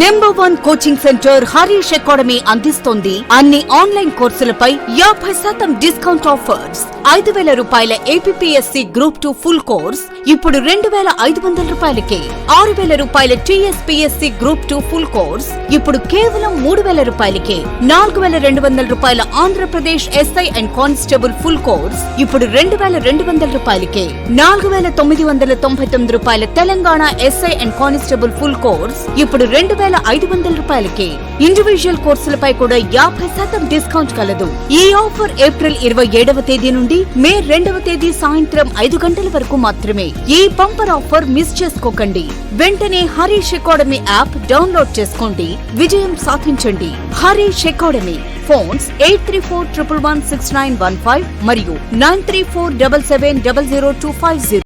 Number 1 coaching centre Harish academy అందిస్తోంది అన్ని online కోర్సులపై 50% discount offers. 5,000 రూపాయల ఏపీఎస్సీ గ్రూప్ 2 ఫుల్ కోర్స్ ఇప్పుడు 2,500 రూపాయలకే. 6,000 రూపాయల టీఎస్పీఎస్సీ గ్రూప్ 2 ఫుల్ కోర్స్ ఇప్పుడు కేవలం 3,000 రూపాయలకే. 4,200 రూపాయల Andhra Pradesh SI and constable full course ఇప్పుడు 2,200 రూపాయలకే. 4,999 రూపాయల Telangana SI and constable full course ఇప్పుడు 2,500 రూపాయలకే. ఇండివిజువల్ కోర్సులపై కూడా 50% డిస్కౌంట్ కలదు. ఈ ఆఫర్ ఏప్రిల్ 27వ తేదీ నుండి మే 2వ తేదీ సాయంత్రం 5 గంటల వరకు మాత్రమే. ఈ బంపర్ ఆఫర్ మిస్ చేసుకోకండి. వెంటనే హరీష్ అకాడమీ యాప్ డౌన్లోడ్ చేసుకోండి, విజయం సాధించండి. హరీష్ అకాడమీ ఫోన్స్ 8341116915 మరియు 9347700250.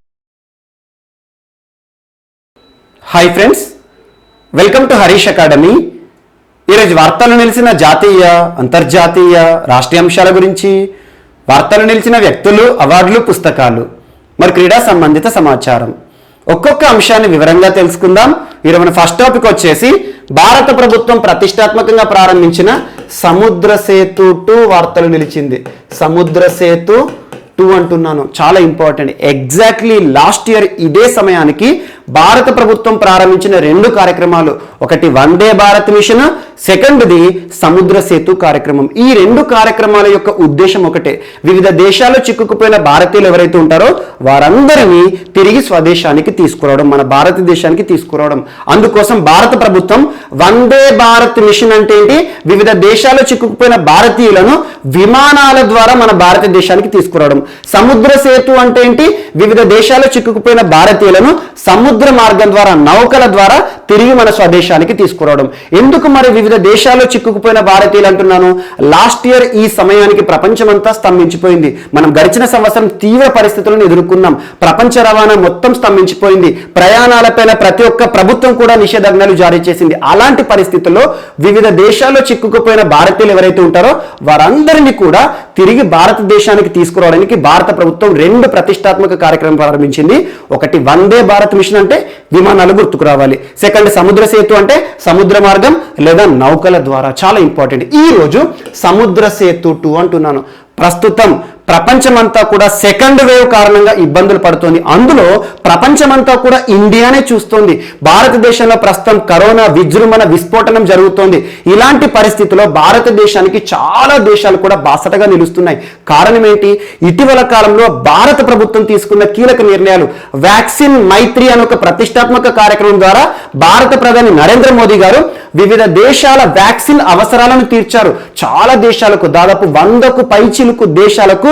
Hi friends, welcome to Harish academy. ఈరోజు వార్తలు నిలిచిన జాతీయ, అంతర్జాతీయ, రాష్ట్రీయ అంశాల గురించి, వార్తలు నిలిచిన వ్యక్తులు, అవార్డులు, పుస్తకాలు, మరి క్రీడా సంబంధిత సమాచారం, ఒక్కొక్క అంశాన్ని వివరంగా తెలుసుకుందాం. ఈరోజు మన ఫస్ట్ టాపిక్ వచ్చేసి భారత ప్రభుత్వం ప్రతిష్టాత్మకంగా ప్రారంభించిన సముద్ర సేతు 2 వార్తలు నిలిచింది. సముద్ర సేతు 2 అంటున్నాను, చాలా ఇంపార్టెంట్. ఎగ్జాక్ట్లీ లాస్ట్ ఇయర్ ఇదే సమయానికి భారత ప్రభుత్వం ప్రారంభించిన 2 కార్యక్రమాలు, ఒకటి వందే భారత్ మిషన్, సెకండ్ది సముద్ర సేతు కార్యక్రమం. ఈ 2 కార్యక్రమాల యొక్క ఉద్దేశం ఒకటే, వివిధ దేశాల్లో చిక్కుకుపోయిన భారతీయులు ఎవరైతే ఉంటారో వారందరినీ తిరిగి స్వదేశానికి తీసుకురావడం, మన భారతదేశానికి తీసుకురావడం. అందుకోసం భారత ప్రభుత్వం వందే భారత్ మిషన్ అంటే ఏంటి, వివిధ దేశాల్లో చిక్కుకుపోయిన భారతీయులను విమానాల ద్వారా మన భారతదేశానికి తీసుకురావడం. సముద్ర సేతు అంటే ఏంటి, వివిధ దేశాల్లో చిక్కుకుపోయిన భారతీయులను సముద్ర మార్గం ద్వారా, నౌకల ద్వారా తిరిగి మన స్వదేశానికి తీసుకురావడం. ఎందుకు మరి వివిధ దేశాల్లో చిక్కుకుపోయిన భారతీయులు అంటున్నాను? లాస్ట్ ఇయర్ ఈ సమయానికి ప్రపంచమంతా స్తంభించిపోయింది. మనం గడిచిన సంవత్సరం తీవ్ర పరిస్థితులను ఎదుర్కొన్నాం. ప్రపంచ రవాణా మొత్తం స్తంభించిపోయింది. ప్రయాణాలపైన ప్రతి ఒక్క ప్రభుత్వం కూడా నిషేధాజ్ఞలు జారీ చేసింది. అలాంటి పరిస్థితుల్లో వివిధ దేశాల్లో చిక్కుకుపోయిన భారతీయులు ఎవరైతే ఉంటారో వారందరినీ కూడా తిరిగి భారతదేశానికి తీసుకురావడానికి భారత ప్రభుత్వం 2 ప్రతిష్టాత్మక కార్యక్రమం ప్రారంభించింది. ఒకటి వందే భారత్ మిషన్ అంటే విమానాలు గుర్తుకు రావాలి. సెకండ్ సముద్ర సేతు అంటే సముద్ర మార్గం లేదా నౌకల ద్వారా. చాలా ఇంపార్టెంట్. ఈ రోజు సముద్ర సేతు 2 అంటున్నాను. ప్రస్తుతం ప్రపంచమంతా కూడా సెకండ్ వేవ్ కారణంగా ఇబ్బందులు పడుతోంది. అందులో ప్రపంచమంతా కూడా ఇండియానే చూస్తోంది. భారతదేశంలో ప్రస్తుతం కరోనా విజృంభణ, విస్ఫోటనం జరుగుతోంది. ఇలాంటి పరిస్థితుల్లో భారతదేశానికి చాలా దేశాలు కూడా బాసటగా నిలుస్తున్నాయి. కారణం ఏంటి? ఇటీవల కాలంలో భారత ప్రభుత్వం తీసుకున్న కీలక నిర్ణయాలు. వ్యాక్సిన్ మైత్రి అనే ఒక ప్రతిష్టాత్మక కార్యక్రమం ద్వారా భారత ప్రధాని నరేంద్ర మోదీ గారు వివిధ దేశాల వ్యాక్సిన్ అవసరాలను తీర్చారు. చాలా దేశాలకు, దాదాపు 100కు పైచిలుకు దేశాలకు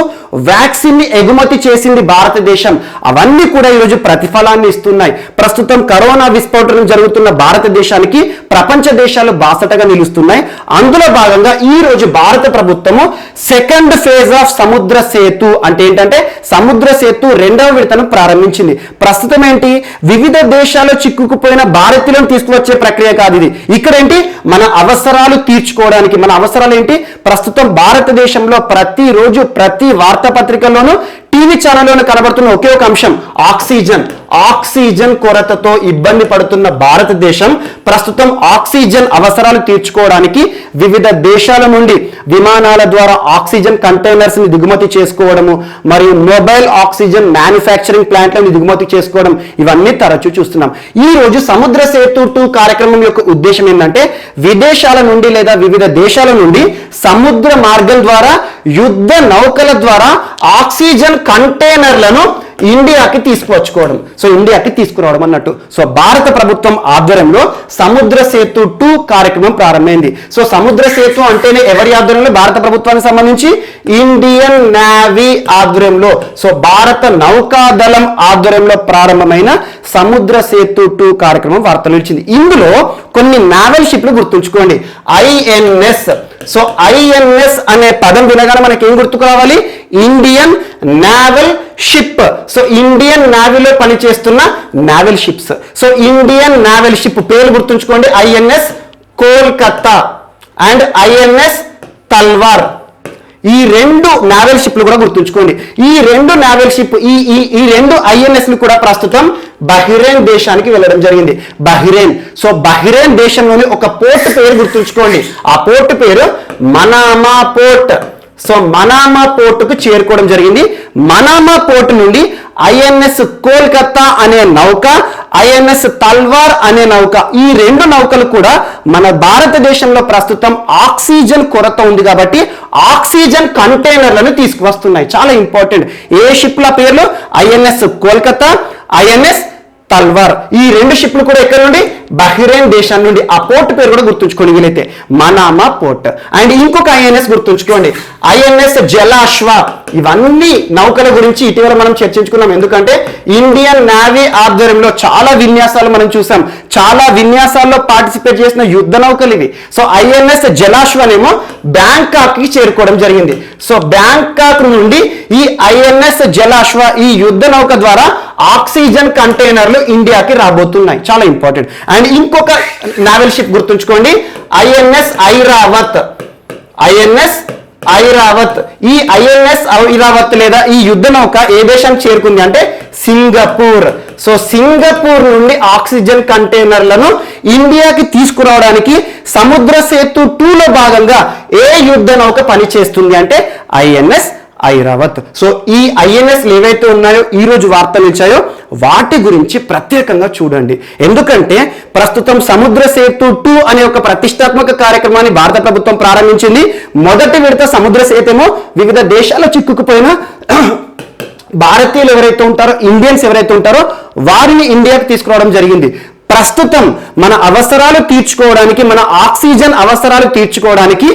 వ్యాక్సిన్ ని ఎగుమతి చేసింది భారతదేశం. అవన్నీ కూడా ఈరోజు ప్రతిఫలాన్ని ఇస్తున్నాయి. ప్రస్తుతం కరోనా విస్ఫోటనం జరుగుతున్న భారతదేశానికి ప్రపంచ దేశాలు బాసటగా నిలుస్తున్నాయి. అందులో భాగంగా ఈ రోజు భారత ప్రభుత్వము సెకండ్ ఫేజ్ ఆఫ్ సముద్ర సేతు అంటే ఏంటంటే సముద్ర సేతు 2వ విడతను ప్రారంభించింది. ప్రస్తుతం ఏంటి, వివిధ దేశాల్లో చిక్కుకుపోయిన భారతీయులను తీసుకువచ్చే ప్రక్రియ కాదు ఇది. ఇక్కడ ఏంటి, మన అవసరాలు తీర్చుకోవడానికి. మన అవసరాలు ఏంటి, ప్రస్తుతం భారతదేశంలో ప్రతిరోజు ప్రతి వార్తాపత్రికల్లోనూ, టీవీ ఛానల్లోనూ కనబడుతున్న ఒకే ఒక అంశం, ఆక్సిజన్ కొరతతో ఇబ్బంది పడుతున్న భారతదేశం ప్రస్తుతం ఆక్సిజన్ అవసరాలు తీర్చుకోవడానికి వివిధ దేశాల నుండి విమానాల ద్వారా ఆక్సిజన్ కంటైనర్స్ ని దిగుమతి చేసుకోవడము, మరియు మొబైల్ ఆక్సిజన్ మ్యానుఫ్యాక్చరింగ్ ప్లాంట్లను దిగుమతి చేసుకోవడం, ఇవన్నీ తరచూ చూస్తున్నాం. ఈ రోజు సముద్ర సేతు 2 కార్యక్రమం యొక్క ఉద్దేశం ఏంటంటే విదేశాల నుండి లేదా వివిధ దేశాల నుండి సముద్ర మార్గం ద్వారా, యుద్ధ నౌకల ద్వారా ఆక్సిజన్ కంటైనర్లను ఇండియాకి తీసుకువచ్చుకోవడం. సో ఇండియాకి తీసుకురావడం అన్నట్టు. సో భారత ప్రభుత్వం ఆధ్వర్యంలో సముద్ర సేతు 2 కార్యక్రమం ప్రారంభమైంది. సో సముద్ర సేతు అంటేనే ఎవరి ఆధ్వర్యంలో? భారత ప్రభుత్వానికి సంబంధించి ఇండియన్ నేవీ ఆధ్వర్యంలో, సో భారత నౌకాదళం ఆధ్వర్యంలో ప్రారంభమైన సముద్ర సేతు 2 కార్యక్రమం వార్తలు నిలిచింది. ఇందులో కొన్ని నావల్ షిప్లు గుర్తుంచుకోండి. ఐఎన్ఎస్. సో ఐఎన్ఎస్ అనే పదం వినగానే మనకి ఏం గుర్తుకు రావాలి? Indian naval ship. So Indian నావీలో పనిచేస్తున్న naval ships. So Indian naval ship పేరు గుర్తుంచుకోండి. INS Kolkata and INS Talwar. ఈ రెండు నావెల్ షిప్లు కూడా గుర్తుంచుకోండి. ఈ రెండు నావెల్ షిప్ ఈ రెండు ఐఎన్ఎస్లు కూడా ప్రస్తుతం బహ్రెయిన్ దేశానికి వెళ్ళడం జరిగింది. బహ్రెయిన్. సో బహ్రెయిన్ దేశంలోని ఒక పోర్ట్ పేరు గుర్తుంచుకోండి. ఆ పోర్ట్ పేరు మనామా పోర్ట్. సో మనామా పోర్టుకు చేరుకోవడం జరిగింది. మనామా పోర్ట్ నుండి ఐఎన్ఎస్ కోల్కతా అనే నౌక, ఐఎన్ఎస్ తల్వార్ అనే నౌక, ఈ రెండు నౌకలు కూడా మన భారతదేశంలో ప్రస్తుతం ఆక్సిజన్ కొరత ఉంది కాబట్టి ఆక్సిజన్ కంటైనర్లను తీసుకువస్తున్నాయి. చాలా ఇంపార్టెంట్. ఏ షిప్ల పేర్లు? INS Kolkata, INS Talwar. ఈ రెండు షిప్లు కూడా ఎక్కడ నుండి? బహ్రెయిన్ దేశం నుండి. ఆ పోర్ట్ పేరు కూడా గుర్తుంచుకోండి వీలైతే, మనామా పోర్ట్. అండ్ ఇంకొక ఐఎన్ఎస్ గుర్తుంచుకోండి, ఐఎన్ఎస్ జలాశ్వ. ఇవన్నీ నౌకల గురించి ఇటీవల మనం చర్చించుకున్నాం. ఎందుకంటే ఇండియన్ నేవీ ఆధ్వర్యంలో చాలా విన్యాసాలు మనం చూసాం. చాలా విన్యాసాల్లో పార్టిసిపేట్ చేసిన యుద్ధ నౌకలు ఇవి. సో ఐఎన్ఎస్ జలాశ్వనేమో బ్యాంకాక్ కి చేరుకోవడం జరిగింది. సో బ్యాంకాక్ నుండి ఈ ఐఎన్ఎస్ జలాశ్వ ఈ యుద్ధ నౌక ద్వారా ఆక్సిజన్ కంటైనర్లు ఇండియాకి రాబోతున్నాయి. చాలా ఇంపార్టెంట్. అండ్ ఇంకొక నావెల్ షిప్ గుర్తుంచుకోండి, ఐఎన్ఎస్ ఐరావత్. ఐఎన్ఎస్ ఐరావత్. ఈ ఐఎన్ఎస్ ఐరావత్ లేదా ఈ యుద్ధ నౌక ఏ దేశానికి చేరుకుంది అంటే సింగపూర్. సో సింగపూర్ నుండి ఆక్సిజన్ కంటైనర్లను ఇండియాకి తీసుకురావడానికి సముద్ర సేతు 2లో భాగంగా ఏ యుద్ధ నౌక పనిచేస్తుంది అంటే ఐఎన్ఎస్ ఐరావత్. సో ఈ ఐఎన్ఎస్లు ఏవైతే ఉన్నాయో ఈ రోజు వార్తలు ఇచ్చాయో వాటి గురించి ప్రత్యేకంగా చూడండి. ఎందుకంటే ప్రస్తుతం సముద్ర సేతు 2 అనే ఒక ప్రతిష్టాత్మక కార్యక్రమాన్ని భారత ప్రభుత్వం ప్రారంభించింది. మొదటి విడత సముద్ర సేతేమో వివిధ దేశాల్లో చిక్కుకుపోయిన భారతీయులు ఎవరైతే ఉంటారో, ఇండియన్స్ ఎవరైతే ఉంటారో వారిని ఇండియాకి తీసుకురావడం జరిగింది. ప్రస్తుతం మన అవసరాలు తీర్చుకోవడానికి, మన ఆక్సిజన్ అవసరాలు తీర్చుకోవడానికి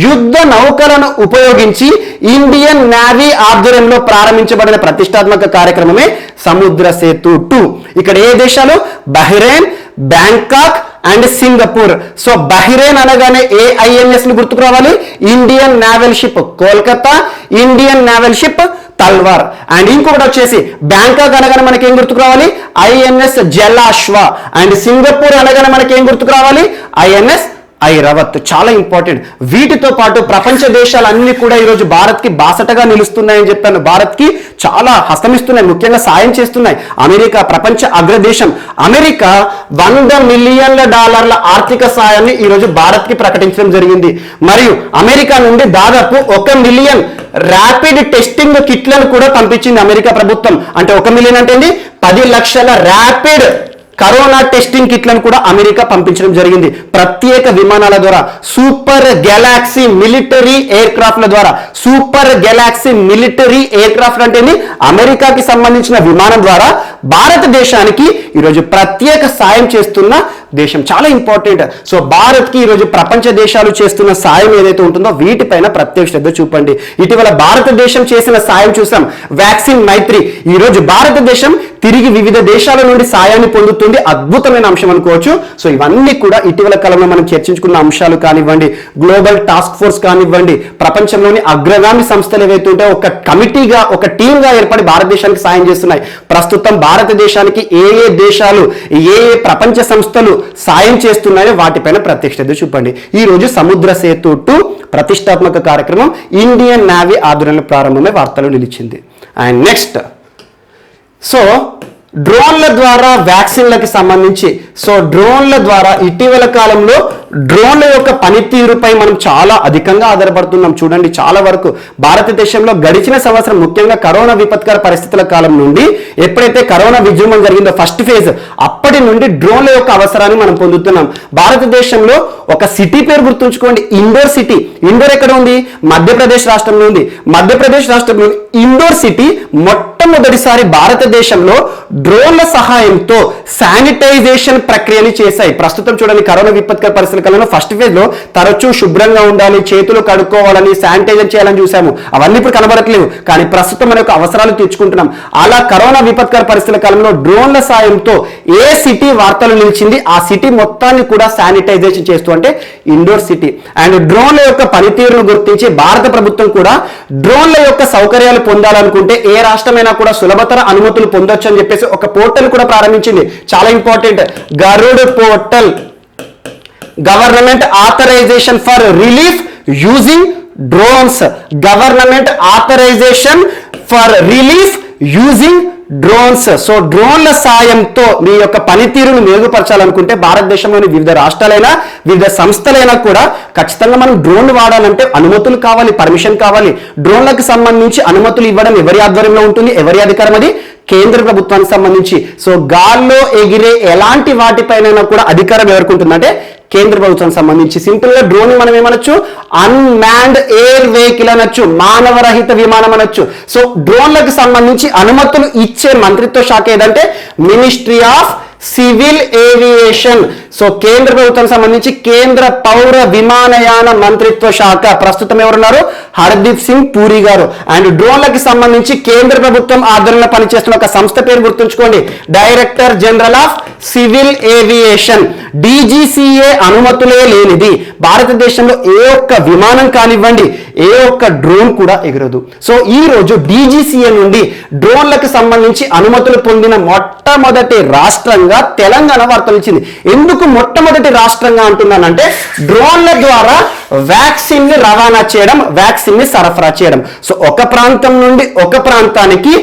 యుద్ధ నౌకలను ఉపయోగించి ఇండియన్ నేవీ ఆధ్వర్యంలో ప్రారంభించబడిన ప్రతిష్టాత్మక కార్యక్రమమే సముద్ర సేతు 2. ఇక్కడ ఏ దేశాలు? Bahrain, Bangkok and Singapore. So Bahrain అనగానే ఏ ఐఎన్ఎస్లు గుర్తుకు రావాలి? Indian naval ship Kolkata, Indian naval ship Talwar. And ఇంకొకటి వచ్చేసి బ్యాంకాక్ అనగానే మనకి ఏం గుర్తుకు రావాలి? ఐఎన్ఎస్ జలాశ్వ. అండ్ సింగపూర్ అనగానే మనకి ఏం గుర్తుకు రావాలి? ఐఎన్ఎస్ ఐరావత్. చాలా ఇంపార్టెంట్. వీటితో పాటు ప్రపంచ దేశాలన్నీ కూడా ఈరోజు భారత్కి బాసటగా నిలుస్తున్నాయని చెప్పాను. భారత్కి చాలా హస్తమిస్తున్నాయి, ముఖ్యంగా సాయం చేస్తున్నాయి. అమెరికా ప్రపంచ అగ్రదేశం. అమెరికా $100 మిలియన్ల ఆర్థిక సాయాన్ని ఈరోజు భారత్కి ప్రకటించడం జరిగింది. మరియు అమెరికా నుండి దాదాపు 1 మిలియన్ ర్యాపిడ్ టెస్టింగ్ కిట్లను కూడా పంపించింది అమెరికా ప్రభుత్వం. అంటే 1 మిలియన్ అంటే 10 లక్షల ర్యాపిడ్ కరోనా టెస్టింగ్ కిట్లను కూడా అమెరికా పంపించడం జరిగింది. ప్రత్యేక విమానాల ద్వారా, సూపర్ గెలాక్సీ మిలిటరీ ఎయిర్ క్రాఫ్ట్ల ద్వారా. Super Galaxy military air craft అంటే అమెరికాకి సంబంధించిన విమానం ద్వారా భారతదేశానికి ఈరోజు ప్రత్యేక సాయం చేస్తున్న దేశం. చాలా ఇంపార్టెంట్. సో భారత్కి ఈరోజు ప్రపంచ దేశాలు చేస్తున్న సాయం ఏదైతే ఉంటుందో వీటిపైన ప్రత్యేక శ్రద్ధ చూపండి. ఇటీవల భారతదేశం చేసిన సాయం చూసాం, వ్యాక్సిన్ మైత్రి. ఈరోజు భారతదేశం తిరిగి వివిధ దేశాల నుండి సాయాన్ని పొందుతుంది. అద్భుతమైన అంశం అనుకోవచ్చు. సో ఇవన్నీ కూడా ఇటీవల కాలంలో మనం చర్చించుకున్న అంశాలు కానివ్వండి, గ్లోబల్ టాస్క్ ఫోర్స్ కానివ్వండి, ప్రపంచంలోని అగ్రగామి సంస్థలు ఏవైతే ఉంటాయో ఒక కమిటీగా, ఒక టీమ్గా ఏర్పడి భారతదేశానికి సాయం చేస్తున్నాయి. ప్రస్తుతం భారతదేశానికి ఏ ఏ దేశాలు, ఏ ఏ ప్రపంచ సంస్థలు సాయం చేస్తున్నాయో వాటిపైన ప్రత్యేక శ్రద్ధ చూపండి. ఈ రోజు సముద్ర సేతు 2 ప్రతిష్టాత్మక కార్యక్రమం ఇండియన్ నేవీ ఆధ్వర్యంలో ప్రారంభమై వార్తలు నిలిచింది. అండ్ నెక్స్ట్, సో డ్రోన్ల ద్వారా వ్యాక్సిన్లకి సంబంధించి, సో డ్రోన్ల ద్వారా ఇటీవల కాలంలో డ్రోన్ల యొక్క పనితీరుపై మనం చాలా అధికంగా ఆధారపడుతున్నాం. చూడండి, చాలా వరకు భారతదేశంలో గడిచిన సంవత్సరం ముఖ్యంగా కరోనా విపత్కర పరిస్థితుల కాలం నుండి, ఎప్పుడైతే కరోనా విజృంభణ జరిగిందో ఫస్ట్ ఫేజ్, అప్పటి నుండి డ్రోన్ల యొక్క అవసరాన్ని మనం పొందుతున్నాం. భారతదేశంలో ఒక సిటీ పేరు గుర్తుంచుకోండి, ఇండోర్ సిటీ. ఇండోర్ ఎక్కడ ఉంది? మధ్యప్రదేశ్ రాష్ట్రంలో ఉంది. మధ్యప్రదేశ్ రాష్ట్రంలో ఇండోర్ సిటీ మొట్టమొదటిసారి భారతదేశంలో డ్రోన్ల సహాయంతో శానిటైజేషన్ ప్రక్రియని చేశాయి. ప్రస్తుతం చూడండి, కరోనా విపత్కర పరిస్థితుల కాలంలో ఫస్ట్ ఫేజ్ లో తరచూ శుభ్రంగా ఉండాలి, చేతులు కడుక్కోవాలని, శానిటైజర్ చేయాలని చూసాము. అవన్నీ ఇప్పుడు కనబడట్లేవు, కానీ ప్రస్తుతం మన యొక్క అవసరాలు తీర్చుకుంటున్నాం. అలా కరోనా విపత్కర పరిస్థితుల కాలంలో డ్రోన్ల సాయంతో ఏ సిటీ వార్తలు నిలిచింది, ఆ సిటీ మొత్తాన్ని కూడా శానిటైజేషన్ చేస్తూ అంటే ఇండోర్ సిటీ. అండ్ డ్రోన్ల యొక్క పనితీరును గుర్తించి భారత ప్రభుత్వం కూడా డ్రోన్ల యొక్క సౌకర్యాలు పొందాలనుకుంటే ఏ రాష్ట్రమైనా కూడా సులభతర అనుమతులు పొందొచ్చు అని చెప్పేసి ఒక పోర్టల్ కూడా ప్రారంభించింది. చాలా important, Garud portal, government authorisation for relief using drones, government authorisation for relief using drones. So డ్రోన్ల సాయంతో మీ యొక్క పనితీరును మెరుగుపరచాలనుకుంటే భారతదేశంలోని వివిధ రాష్ట్రాలైనా వివిధ సంస్థలైనా కూడా ఖచ్చితంగా మనం డ్రోన్ వాడాలంటే అనుమతులు కావాలి, పర్మిషన్ కావాలి. డ్రోన్లకు సంబంధించి అనుమతులు ఇవ్వడం ఎవరి ఆధ్వర్యంలో ఉంటుంది, ఎవరి అధికారం అది? కేంద్ర ప్రభుత్వానికి సంబంధించి. సో గాల్లో ఎగిరే ఎలాంటి వాటిపైన కూడా అధికారం ఎవరికి ఉంటుందంటే కేంద్ర ప్రభుత్వానికి సంబంధించి. సింపుల్ గా డ్రోన్ మనం ఏమనొచ్చు, అన్మాన్డ్ ఎయిర్ వెహికల్ అనొచ్చు, మానవరహిత విమానం అనొచ్చు. సో డ్రోన్లకు సంబంధించి అనుమతులు ఇచ్చే మంత్రిత్వ శాఖ ఏదంటే ministry of civil aviation. So కేంద్ర ప్రభుత్వానికి సంబంధించి కేంద్ర పౌర విమానయాన మంత్రిత్వ శాఖ. ప్రస్తుతం ఎవరున్నారు? హర్దీప్ సింగ్ పూరి గారు. అండ్ డ్రోన్లకి సంబంధించి కేంద్ర ప్రభుత్వం ఆధ్వర్యంలో పనిచేస్తున్న ఒక సంస్థ పేరు గుర్తుంచుకోండి, director general of civil aviation. DGCA అనుమతులే లేనిది భారతదేశంలో ఏ ఒక్క విమానం కానివ్వండి, ఏ ఒక్క డ్రోన్ కూడా ఎగరదు. సో ఈ రోజు DGCA నుండి డ్రోన్లకు సంబంధించి అనుమతులు పొందిన మొట్టమొదటి రాష్ట్రంగా తెలంగాణ వార్తలు ఇచ్చింది. ఎందుకు మొట్టమొదటి రాష్ట్రంగా అంటున్నానంటే డ్రోన్ల ద్వారా వ్యాక్సిన్ ని రవాణా చేయడం, వ్యాక్సిన్ ని సరఫరా చేయడం. సో ఒక ప్రాంతం నుండి ఒక ప్రాంతానికి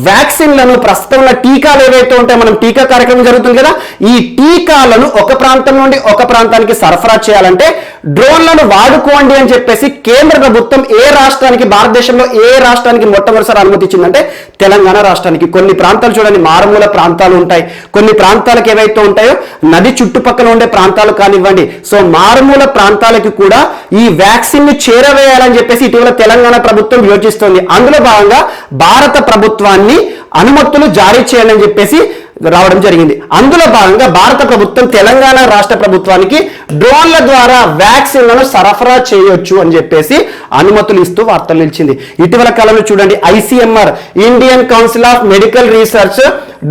వ్యాక్సిన్లను, ప్రస్తుతం ఉన్న టీకాలు ఏవైతే ఉంటాయో, మనం టీకా కార్యక్రమం జరుగుతుంది కదా, ఈ టీకాలను ఒక ప్రాంతం నుండి ఒక ప్రాంతానికి సరఫరా చేయాలంటే డ్రోన్లను వాడుకోండి అని చెప్పేసి కేంద్ర ప్రభుత్వం ఏ రాష్ట్రానికి, భారతదేశంలో ఏ రాష్ట్రానికి మొట్టమొదటిసారి అనుమతి ఇచ్చిందంటే తెలంగాణ రాష్ట్రానికి. కొన్ని ప్రాంతాలు చూడండి, మారుమూల ప్రాంతాలు ఉంటాయి, కొన్ని ప్రాంతాలకు ఏవైతే ఉంటాయో నది చుట్టుపక్కల ఉండే ప్రాంతాలు కానివ్వండి. సో మారుమూల ప్రాంతాలకి కూడా ఈ వ్యాక్సిన్ ని చేరవేయాలని చెప్పేసి ఇటీవల తెలంగాణ ప్రభుత్వం యోచిస్తోంది. అందులో భాగంగా భారత ప్రభుత్వాన్ని అనుమతులు జారీ చేయాలని చెప్పేసి రావడం జరిగింది. అందులో భాగంగా భారత ప్రభుత్వం తెలంగాణ రాష్ట్ర ప్రభుత్వానికి డ్రోన్ల ద్వారా వ్యాక్సిన్లను సరఫరా చేయొచ్చు అని చెప్పేసి అనుమతులు ఇస్తూ వార్తలు నిలిచింది. ఇటీవల కాలంలో చూడండి, ICMR, Indian council of medical research,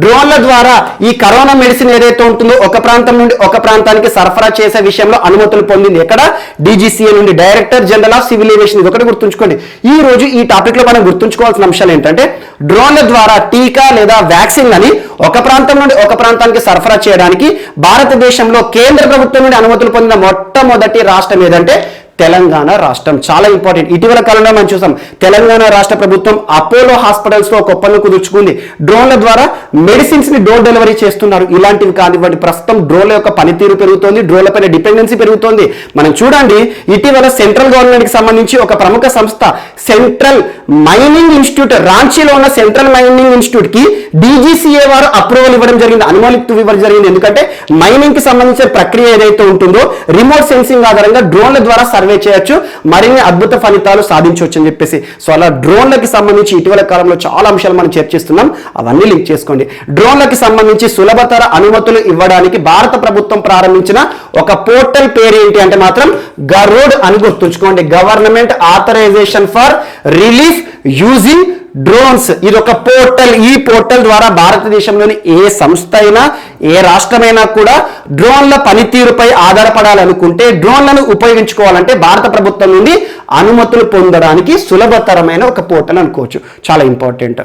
డ్రోన్ల ద్వారా ఈ కరోనా మెడిసిన్ ఏదైతే ఉంటుందో ఒక ప్రాంతం నుండి ఒక ప్రాంతానికి సరఫరా చేసే విషయంలో అనుమతులు పొందింది. ఎక్కడ? DGCA నుండి, director general of civil aviation. ఇది ఒకటి గుర్తుంచుకోండి. ఈ రోజు ఈ టాపిక్ లో మనం గుర్తుంచుకోవాల్సిన అంశాలు ఏంటంటే డ్రోన్ల ద్వారా టీకా లేదా వ్యాక్సిన్ అని ఒక ప్రాంతం నుండి ఒక ప్రాంతానికి సరఫరా చేయడానికి భారతదేశంలో కేంద్ర ప్రభుత్వం నుండి అనుమతులు పొందిన మొట్టమొదటి రాష్ట్రం ఏదంటే తెలంగాణ రాష్ట్రం. చాలా ఇంపార్టెంట్. ఇటీవల కాలంలో మనం చూసాం, తెలంగాణ రాష్ట్ర ప్రభుత్వం అపోలో హాస్పిటల్స్ లో ఒక ఒప్పందం కుదుర్చుకుంది. డ్రోన్ల ద్వారా మెడిసిన్స్ ని డోర్ డెలివరీ చేస్తున్నారు. ఇలాంటివి కానివ్వండి, ప్రస్తుతం డ్రోన్ల యొక్క పనితీరు పెరుగుతోంది, డ్రోన్ల పైన డిపెండెన్సీ పెరుగుతోంది. మనం చూడండి, ఇటీవల సెంట్రల్ గవర్నమెంట్ కి సంబంధించి ఒక ప్రముఖ సంస్థ సెంట్రల్ మైనింగ్ ఇన్స్టిట్యూట్, రాంచీలో ఉన్న సెంట్రల్ మైనింగ్ ఇన్స్టిట్యూట్ కి DGCA వారు అప్రూవల్ ఇవ్వడం జరిగింది, అనుమతులు ఇవ్వడం జరిగింది. ఎందుకంటే మైనింగ్ కి సంబంధించిన ప్రక్రియ ఏదైతే ఉంటుందో రిమోట్ సెన్సింగ్ ఆధారంగా డ్రోన్ల ద్వారా సర్వే చేయొచ్చు, మరిన్ని అద్భుత ఫలితాలు సాధించవచ్చు అని చెప్పేసి. సో అలా డ్రోన్లకి సంబంధించి ఇటీవల కాలంలో చాలా అంశాలు మనం చర్చిస్తున్నాం, అవన్నీ లింక్ చేసుకోండి. డ్రోన్లకి సంబంధించి సులభతర అనుమతులు ఇవ్వడానికి భారత ప్రభుత్వం ప్రారంభించిన ఒక పోర్టల్ పేరు ఏంటి అంటే మాత్రం గరుడ్ అని గుర్తుంచుకోండి, government authorisation for relief using drones. ఇది ఒక పోర్టల్. ఈ పోర్టల్ ద్వారా భారతదేశంలోని ఏ సంస్థ అయినా, ఏ రాష్ట్రమైనా కూడా డ్రోన్ల పనితీరుపై ఆధారపడాలనుకుంటే, డ్రోన్లను ఉపయోగించుకోవాలంటే భారత ప్రభుత్వం నుండి అనుమతులు పొందడానికి సులభతరమైన ఒక పోర్టల్ అనుకోవచ్చు. చాలా important.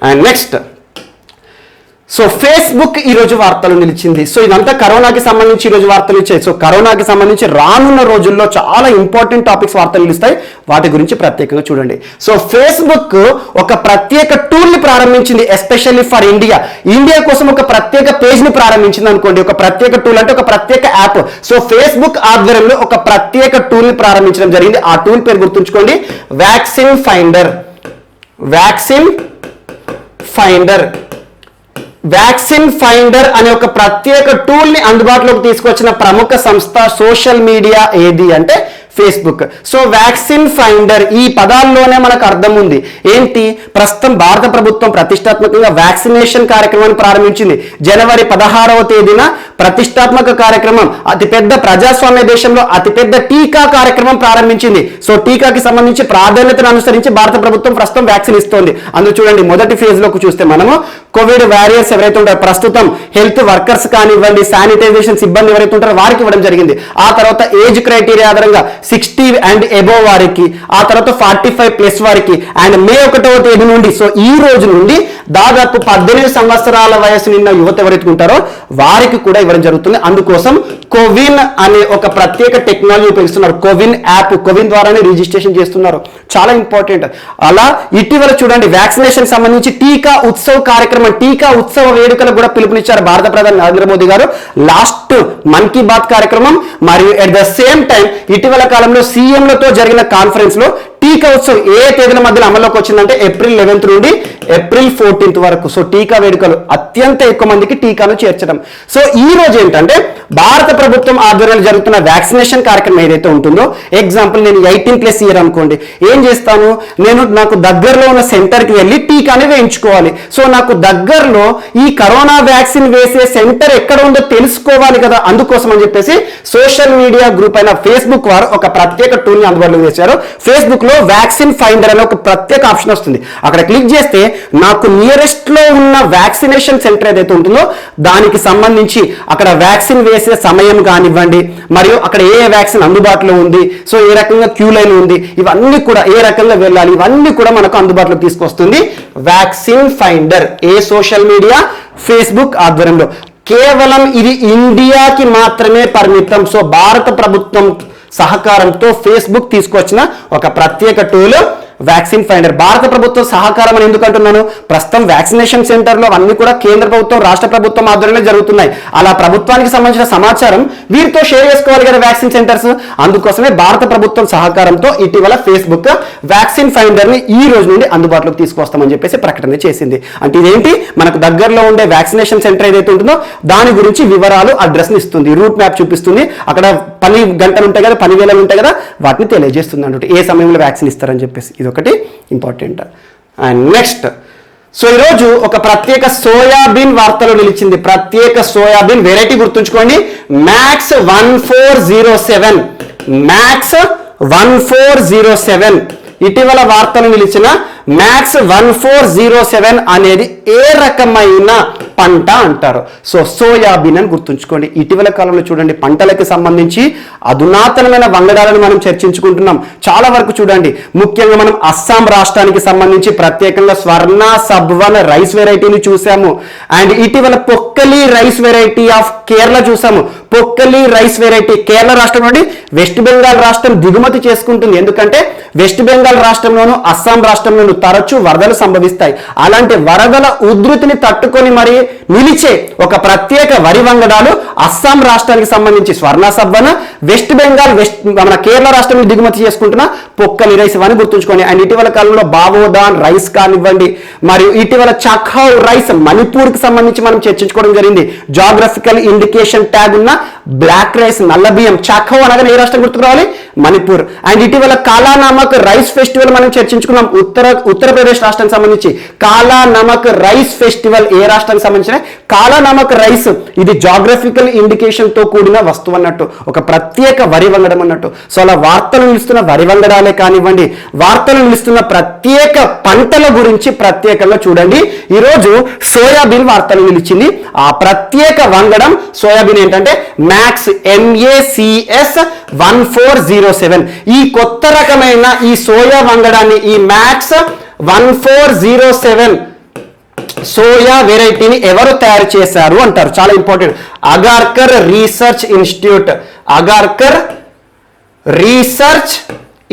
And next, so Facebook ఈరోజు వార్తలు నిలిచింది. సో ఇదంతా కరోనాకి సంబంధించి ఈరోజు వార్తలు ఇచ్చాయి. సో కరోనాకి సంబంధించి రానున్న రోజుల్లో చాలా ఇంపార్టెంట్ టాపిక్స్ వార్తలు నిలుస్తాయి, వాటి గురించి ప్రత్యేకంగా చూడండి. సో ఫేస్బుక్ ఒక ప్రత్యేక టూల్ ని ప్రారంభించింది, ఎస్పెషల్లీ ఫర్ ఇండియా. ఇండియా కోసం ఒక ప్రత్యేక పేజ్ ని ప్రారంభించింది అనుకోండి. ఒక ప్రత్యేక టూల్ అంటే ఒక ప్రత్యేక యాప్. సో ఫేస్బుక్ ఆధ్వర్యంలో ఒక ప్రత్యేక టూల్ ని ప్రారంభించడం జరిగింది. ఆ టూల్ పేరు గుర్తుంచుకోండి, vaccine finder. Vaccine finder. Vaccine finder అనే ఒక ప్రత్యేక టూల్ ని అందుబాటులోకి తీసుకొచ్చిన ప్రముఖ సంస్థ సోషల్ మీడియా ఏది అంటే ఫేస్బుక్. సో వ్యాక్సిన్ ఫైండర్, ఈ పదాల్లోనే మనకు అర్థం ఉంది. ఏంటి? ప్రస్తుతం భారత ప్రభుత్వం ప్రతిష్టాత్మకంగా వ్యాక్సినేషన్ కార్యక్రమాన్ని ప్రారంభించింది. జనవరి 16వ తేదీన ప్రతిష్టాత్మక కార్యక్రమం, అతిపెద్ద ప్రజాస్వామ్య దేశంలో అతిపెద్ద టీకా కార్యక్రమం ప్రారంభించింది. సో టీకాకి సంబంధించి ప్రాధాన్యతను అనుసరించి భారత ప్రభుత్వం ప్రస్తుతం వ్యాక్సిన్ ఇస్తోంది. అందులో చూడండి, మొదటి ఫేజ్ లోకి చూస్తే మనము కోవిడ్ వారియర్స్ ఎవరైతే ఉంటారో, ప్రస్తుతం హెల్త్ వర్కర్స్ కానివ్వండి, శానిటైజేషన్ సిబ్బంది ఎవరైతే ఉంటారో వారికి ఇవ్వడం జరిగింది. ఆ తర్వాత ఏజ్ క్రైటీరియా ఆధారంగా 60 అండ్ అబోవ్ వారికి, ఆ తర్వాత 45+ వారికి, అండ్ మే 1వ తేదీ నుండి, సో ఈ రోజు నుండి దాదాపు 18 సంవత్సరాల వయసు నిన్న యువత ఎవరైతే ఉంటారో వారికి కూడా ఇవ్వడం జరుగుతుంది. అందుకోసం కోవిన్ అనే ఒక ప్రత్యేక టెక్నాలజీ ఉపయోగిస్తున్నారు. కోవిన్ యాప్, కోవిన్ ద్వారానే రిజిస్ట్రేషన్ చేస్తున్నారు. చాలా ఇంపార్టెంట్. అలా ఇటీవల చూడండి వ్యాక్సినేషన్ సంబంధించి టీకా ఉత్సవ్ కార్యక్రమం, టీకా ఉత్సవ వేడుకలకు కూడా పిలుపునిచ్చారు భారత ప్రధాని నరేంద్ర మోదీ గారు లాస్ట్ మన్ కీ బాత్ కార్యక్రమం. మరియు ఎట్ ద సేమ్ టైం ఇటీవల కాలంలో సీఎంలతో జరిగిన కాన్ఫరెన్స్ లో టీకా ఉత్సవ్ ఏ తేదీల మధ్యలో అమల్లోకి వచ్చిందంటే April 11th నుండి April 14th వరకు. సో టీకా వేడుకలు అత్యంత ఎక్కువ మందికి టీకాను చేర్చడం. సో ఈ రోజు ఏంటంటే భారత ప్రభుత్వం ఆధ్వర్యంలో జరుగుతున్న వ్యాక్సినేషన్ కార్యక్రమం ఏదైతే ఉంటుందో, ఎగ్జాంపుల్ నేను 18+ ఇయర్ అనుకోండి, ఏం చేస్తాను, నేను నాకు దగ్గరలో ఉన్న సెంటర్కి వెళ్ళి టీకాని వేయించుకోవాలి. సో నాకు దగ్గరలో ఈ కరోనా వ్యాక్సిన్ వేసే సెంటర్ ఎక్కడ ఉందో తెలుసుకోవాలి కదా. అందుకోసం అని చెప్పేసి సోషల్ మీడియా గ్రూప్ అయిన ఫేస్బుక్ వారు ఒక ప్రత్యేక టూల్ ని అందుబాటులో చేశారు. ఫేస్బుక్ లో వ్యాక్సిన్ ఫైండర్ అనే ఒక ప్రత్యేక ఆప్షన్ వస్తుంది. అక్కడ క్లిక్ చేస్తే నాకు నియరెస్ట్ లో ఉన్న వ్యాక్సినేషన్ సెంటర్ ఏదైతే ఉంటుందో దానికి సంబంధించి అక్కడ వ్యాక్సిన్ వేసే సమయం కానివ్వండి, మరియు అక్కడ ఏ వ్యాక్సిన్ అందుబాటులో ఉంది, సో ఏ రకంగా క్యూ లైన్ ఉంది, ఇవన్నీ కూడా ఏ రకంగా వెళ్ళాలి, ఇవన్నీ కూడా మనకు అందుబాటులో తీసుకొస్తుంది వ్యాక్సిన్ ఫైండర్. ఏ సోషల్ మీడియా? ఫేస్బుక్ ఆధ్వర్యంలో. కేవలం ఇది ఇండియాకి మాత్రమే పరిమితం. సో భారత ప్రభుత్వం సహకారంతో ఫేస్బుక్ తీసుకొచ్చిన ఒక ప్రత్యేక టూల్ వ్యాక్సిన్ ఫైండర్. భారత ప్రభుత్వం సహకారం అని ఎందుకు అంటున్నాను, ప్రస్తుతం వ్యాక్సినేషన్ సెంటర్లో అన్ని కూడా కేంద్ర ప్రభుత్వం, రాష్ట్ర ప్రభుత్వం ఆధ్వర్యంలో జరుగుతున్నాయి. అలా ప్రభుత్వానికి సంబంధించిన సమాచారం వీరితో షేర్ చేసుకోవాలి కదా వ్యాక్సిన్ సెంటర్స్. అందుకోసమే భారత ప్రభుత్వం సహకారంతో ఇటీవల ఫేస్బుక్ వ్యాక్సిన్ ఫైండర్ ని ఈ రోజు నుండి అందుబాటులోకి తీసుకొస్తామని చెప్పేసి ప్రకటన చేసింది. అంటే ఇదేంటి, మనకు దగ్గరలో ఉండే వ్యాక్సినేషన్ సెంటర్ ఏదైతే ఉంటుందో దాని గురించి వివరాలు, అడ్రస్ ని ఇస్తుంది, రూట్ మ్యాప్ చూపిస్తుంది, అక్కడ పని గంటలు ఉంటాయి కదా, 10 వేలు ఉంటాయి కదా, వాటిని తెలియజేస్తుంది అన్నట్టు ఏ సమయంలో వ్యాక్సిన్ ఇస్తారని చెప్పేసి. ఒకటి ఇంపార్టెంట్. అండ్ నెక్స్ట్, సో ఈరోజు ఒక ప్రత్యేక సోయాబీన్ వార్తలో నిలిచింది. ప్రత్యేక సోయాబీన్ వెరైటీ గుర్తుంచుకోండి, మ్యాక్స్ 1407. మ్యాక్స్ 1407 ఇటీవల వార్తలు నిలిచిన మ్యాక్స్ 1407 అనేది ఏ రకమైన పంట అంటారు. సో సోయాబీన్ అని గుర్తుంచుకోండి. ఇటీవల కాలంలో చూడండి పంటలకు సంబంధించి అధునాతనమైన వంగడాలను మనం చర్చించుకుంటున్నాం. చాలా వరకు చూడండి, ముఖ్యంగా మనం అస్సాం రాష్ట్రానికి సంబంధించి ప్రత్యేకంగా స్వర్ణ సబ్వన్ రైస్ వెరైటీని చూసాము. అండ్ ఇటీవల పొక్కలి రైస్ వెరైటీ ఆఫ్ కేరళ చూసాము. పొక్కలి రైస్ వెరైటీ కేరళ రాష్ట్రం నుండి వెస్ట్ బెంగాల్ రాష్ట్రం దిగుమతి చేసుకుంటుంది. ఎందుకంటే వెస్ట్ బెంగాల్ రాష్ట్రంలోను అస్సాం రాష్ట్రంలోను తరచూ వరదలు సంభవిస్తాయి. అలాంటి వరదల ఉధృతిని తట్టుకొని మరి నిలిచే ఒక ప్రత్యేక వరి వంగడాలు అస్సాం రాష్ట్రానికి సంబంధించి స్వర్ణ సబ్వన్, వెస్ట్ బెంగాల్ మన కేరళ రాష్ట్రం దిగుమతి చేసుకుంటున్న పొక్కలి రైస్ అని గుర్తుంచుకోండి. అండ్ ఇటీవల కాలంలో బావోదాన్ రైస్ కానివ్వండి, మరియు ఇటీవల చఖౌ రైస్ మణిపూర్కి సంబంధించి మనం చర్చించుకోవడం జరిగింది. జాగ్రఫికల్ ఇండికేషన్ ట్యాగ్ ఉన్న బ్లాక్ రైస్, నల్ల బియ్యం. చఖౌ అనగా ఏ రాష్ట్రం గుర్తుకు రావాలి? మణిపూర్. అండ్ ఇటీవల కాలా నమక్ రైస్ ఫెస్టివల్ మనం చర్చించుకున్నాం. ఉత్తరప్రదేశ్ రాష్ట్రానికి సంబంధించి కాలా నమక్ రైస్ ఫెస్టివల్ ఏ రాష్ట్రానికి సంబంధించిన కాలా నమక్ రైస్. ఇది జాగ్రఫికల్ ఇండికేషన్ తో కూడిన వస్తువు అన్నట్టు, ఒక ప్రత్యేక వరి వంగడం అన్నట్టు. సో అలా వార్తలు నిలుస్తున్న వరి వంగడాలే కానివ్వండి, వార్తలు నిలుస్తున్న ప్రత్యేక పంటల గురించి ప్రత్యేకంగా చూడండి. ఈరోజు సోయాబీన్ వార్తలు నిలిచింది. ఆ ప్రత్యేక వంగడం సోయాబీన్ ఏంటంటే మ్యాక్స్ MACS 1407. ఈ కొత్త రకమైన ఈ సోయా వంగడాన్ని, ఈ మ్యాక్స్ 1407 సోయా వెరైటీని ఎవరు తయారు చేశారు అంటారు. చాలా important. Agarkar research institute. Agarkar research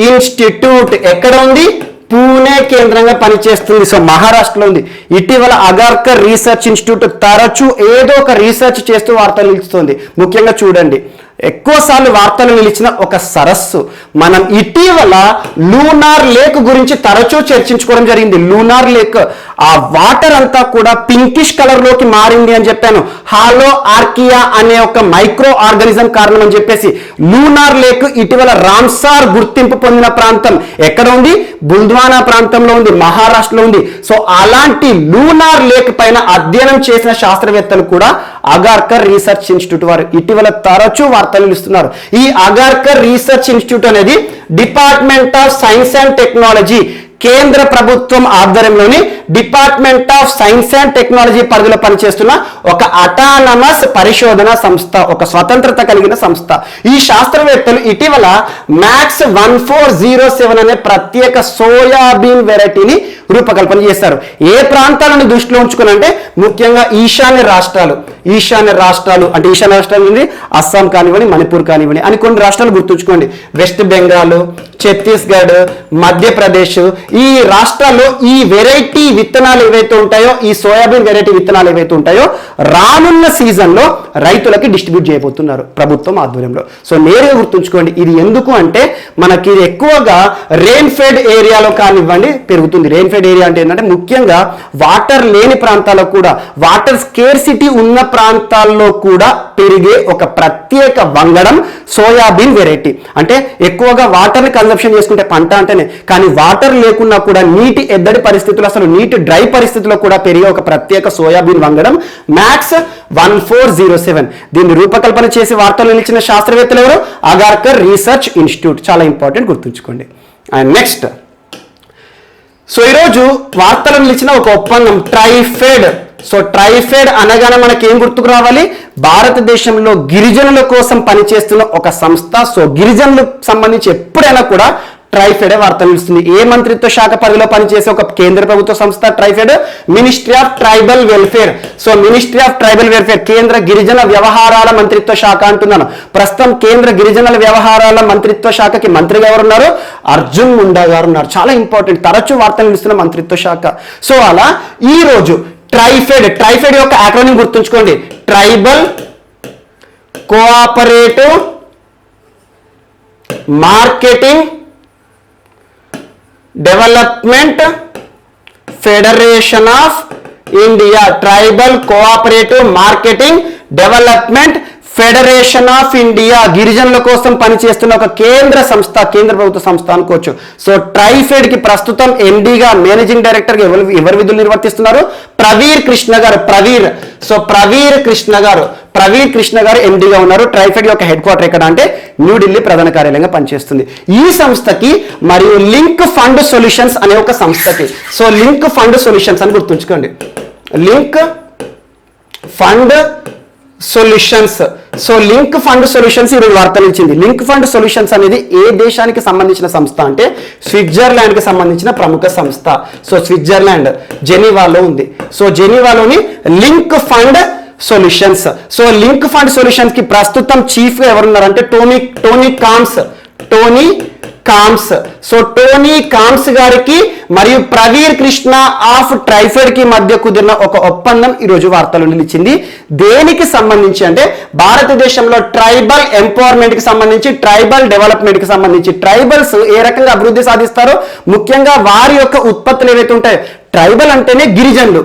institute ఎక్కడ ఉంది? పూణే కేంద్రంగా పనిచేస్తుంది. సో మహారాష్ట్రలో ఉంది. ఇటీవల అగార్కర్ రీసెర్చ్ ఇన్స్టిట్యూట్ తరచూ ఏదో ఒక రీసెర్చ్ చేస్తూ వార్తలు నిలుస్తుంది. ముఖ్యంగా చూడండి, ఎక్కువసార్లు వార్తలు నిలిచిన ఒక సరస్సు. మనం ఇటీవల లూనార్ లేక్ గురించి తరచూ చర్చించుకోవడం జరిగింది. లూనార్ లేక్, ఆ వాటర్ అంతా కూడా పింకిష్ కలర్ లోకి మారింది అని చెప్పాను. హాలో ఆర్కియా అనే ఒక మైక్రో ఆర్గానిజం కారణం అని చెప్పేసి. లూనార్ లేక్ ఇటీవల రామ్సార్ గుర్తింపు పొందిన ప్రాంతం ఎక్కడ ఉంది? బుల్ద్వానా ప్రాంతంలో ఉంది, మహారాష్ట్రలో ఉంది. సో అలాంటి లూనార్ లేక్ పైన అధ్యయనం చేసిన శాస్త్రవేత్తలు కూడా అగార్కర్ రీసెర్చ్ ఇన్స్టిట్యూట్ వారు ఇటీవల తరచూ వార్తలు ఇస్తున్నారు. ఈ అగార్కర్ రీసెర్చ్ ఇన్స్టిట్యూట్ అనేది department of science and technology, కేంద్ర ప్రభుత్వం ఆధ్వర్యంలోని department of science and technology పరిధిలో పనిచేస్తున్న ఒక అటానమస్ పరిశోధన సంస్థ, ఒక స్వతంత్రత కలిగిన సంస్థ. ఈ శాస్త్రవేత్తలు ఇటీవల మ్యాక్స్ 1407 అనే ప్రత్యేక సోయాబీన్ వెరైటీని రూపకల్పన చేస్తారు. ఏ ప్రాంతాలను దృష్టిలో ఉంచుకుని అంటే ముఖ్యంగా ఈశాన్య రాష్ట్రాలు అంటే ఈశాన్య రాష్ట్రాలు ఉంది, అస్సాం కానివ్వండి, మణిపూర్ కానివ్వండి అని కొన్ని రాష్ట్రాలు గుర్తుంచుకోండి. వెస్ట్ బెంగాల్, ఛత్తీస్గఢ్, మధ్యప్రదేశ్, ఈ రాష్ట్రాల్లో ఈ వెరైటీ విత్తనాలు ఏవైతే ఉంటాయో, ఈ సోయాబీన్ వెరైటీ విత్తనాలు ఏవైతే ఉంటాయో రానున్న సీజన్లో రైతులకి డిస్ట్రిబ్యూట్ చేయబోతున్నారు ప్రభుత్వం ఆధ్వర్యంలో. సో నేరుగా గుర్తుంచుకోండి. ఇది ఎందుకు అంటే మనకి ఇది ఎక్కువగా రెయిన్ ఫెడ్ ఏరియాలో కానివ్వండి పెరుగుతుంది. రెయిన్ ఫెడ్ ఏరియా అంటే ఏంటంటే ముఖ్యంగా వాటర్ లేని ప్రాంతాల్లో కూడా, వాటర్ స్కేర్సిటీ ఉన్న ప్రాంతాల్లో కూడా పెరిగే ఒక ప్రత్యేక వంగడం సోయాబీన్ వెరైటీ. అంటే ఎక్కువగా వాటర్ని కన్సంప్షన్ చేసుకుంటే పంట అంటేనే, కానీ వాటర్ లేకున్నా కూడా నీటి ఎద్దడి పరిస్థితులు, అసలు నీటి డ్రై పరిస్థితుల్లో కూడా పెరిగే ఒక ప్రత్యేక సోయాబీన్ వంగడం మ్యాక్స్ 1407. దీన్ని రూపకల్పన చేసి వార్తలు నిలిచిన శాస్త్రవేత్తలు ఎవరు? Agarkar research institute. చాలా ఇంపార్టెంట్, గుర్తుంచుకోండి. అండ్ నెక్స్ట్, సో ఈరోజు వార్తలు నిలిచిన ఒక ఒప్పందం ట్రైఫెడ్. సో ట్రైఫెడ్ అనగానే మనకి ఏం గుర్తుకు రావాలి? భారతదేశంలో గిరిజనుల కోసం పనిచేస్తున్న ఒక సంస్థ. సో గిరిజనులకు సంబంధించి ఎప్పుడైనా కూడా ట్రైఫెడే వార్త నిలుస్తుంది. ఏ మంత్రిత్వ శాఖ పరిధిలో పనిచేసే ఒక కేంద్ర ప్రభుత్వ సంస్థ TRIFED? Ministry of tribal welfare. So ministry of tribal welfare కేంద్ర గిరిజన వ్యవహారాల మంత్రిత్వ శాఖ అంటున్నాను. ప్రస్తుతం కేంద్ర గిరిజనుల వ్యవహారాల మంత్రిత్వ శాఖకి మంత్రిగా ఎవరున్నారు? అర్జున్ ముండా గారు ఉన్నారు. చాలా ఇంపార్టెంట్, తరచూ వార్తలు నిలుస్తున్న మంత్రిత్వ శాఖ. సో అలా ఈ రోజు ట్రైఫెడ్ యొక్క యాక్రోనిం గుర్తుంచుకోండి. Tribal cooperative marketing development federation of India. Tribal cooperative marketing development federation of India. గిరిజనుల కోసం పనిచేస్తున్న ఒక కేంద్ర సంస్థ, కేంద్ర ప్రభుత్వ సంస్థ అనుకోవచ్చు. సో ట్రైఫెడ్ కి ప్రస్తుతం ఎండీగా, మేనేజింగ్ డైరెక్టర్ గా ఎవరు విధులు నిర్వర్తిస్తున్నారు? ప్రవీర్ కృష్ణ గారు ఎండీగా ఉన్నారు. ట్రైఫెడ్ యొక్క హెడ్ క్వార్టర్ ఎక్కడ అంటే న్యూఢిల్లీ ప్రధాన కార్యాలయంగా పనిచేస్తుంది. ఈ సంస్థకి మరియు లింక్ ఫండ్ సొల్యూషన్స్ అనే ఒక సంస్థకి, సో లింక్ ఫండ్ సొల్యూషన్స్ అని గుర్తుంచుకోండి. Link fund solutions. So link fund solutions ఈరోజు వార్తలు ఇచ్చింది. లింక్ ఫండ్ సొల్యూషన్స్ అనేది ఏ దేశానికి సంబంధించిన సంస్థ అంటే స్విట్జర్లాండ్ కి సంబంధించిన ప్రముఖ సంస్థ. సో స్విట్జర్లాండ్ జెనీవాలో ఉంది. సో జెనీవాలోని link fund solutions. So link fund solutions కి ప్రస్తుతం చీఫ్ గా ఎవరున్నారంటే Tony Combs. So Tony Combs గారికి మరియు ప్రవీర్ కృష్ణ ఆఫ్ ట్రైఫెడ్ కి మధ్య కుదిరిన ఒక ఒప్పందం ఈరోజు వార్తలు నిలిచింది. దేనికి సంబంధించి అంటే భారతదేశంలో ట్రైబల్ ఎంపవర్మెంట్ కి సంబంధించి, ట్రైబల్ డెవలప్మెంట్ కి సంబంధించి, ట్రైబల్స్ ఏ రకంగా అభివృద్ధి సాధిస్తారో, ముఖ్యంగా వారి యొక్క ఉత్పత్తులు ఏవైతే ఉంటాయో. ట్రైబల్ అంటేనే గిరిజనులు.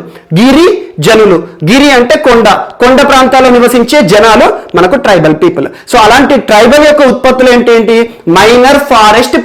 గిరి అంటే కొండ ప్రాంతాల్లో నివసించే జనాలు మనకు ట్రైబల్ పీపుల్. సో అలాంటి ట్రైబల్ యొక్క ఉత్పత్తులు ఏంటి? మైనర్ ఫారెస్ట్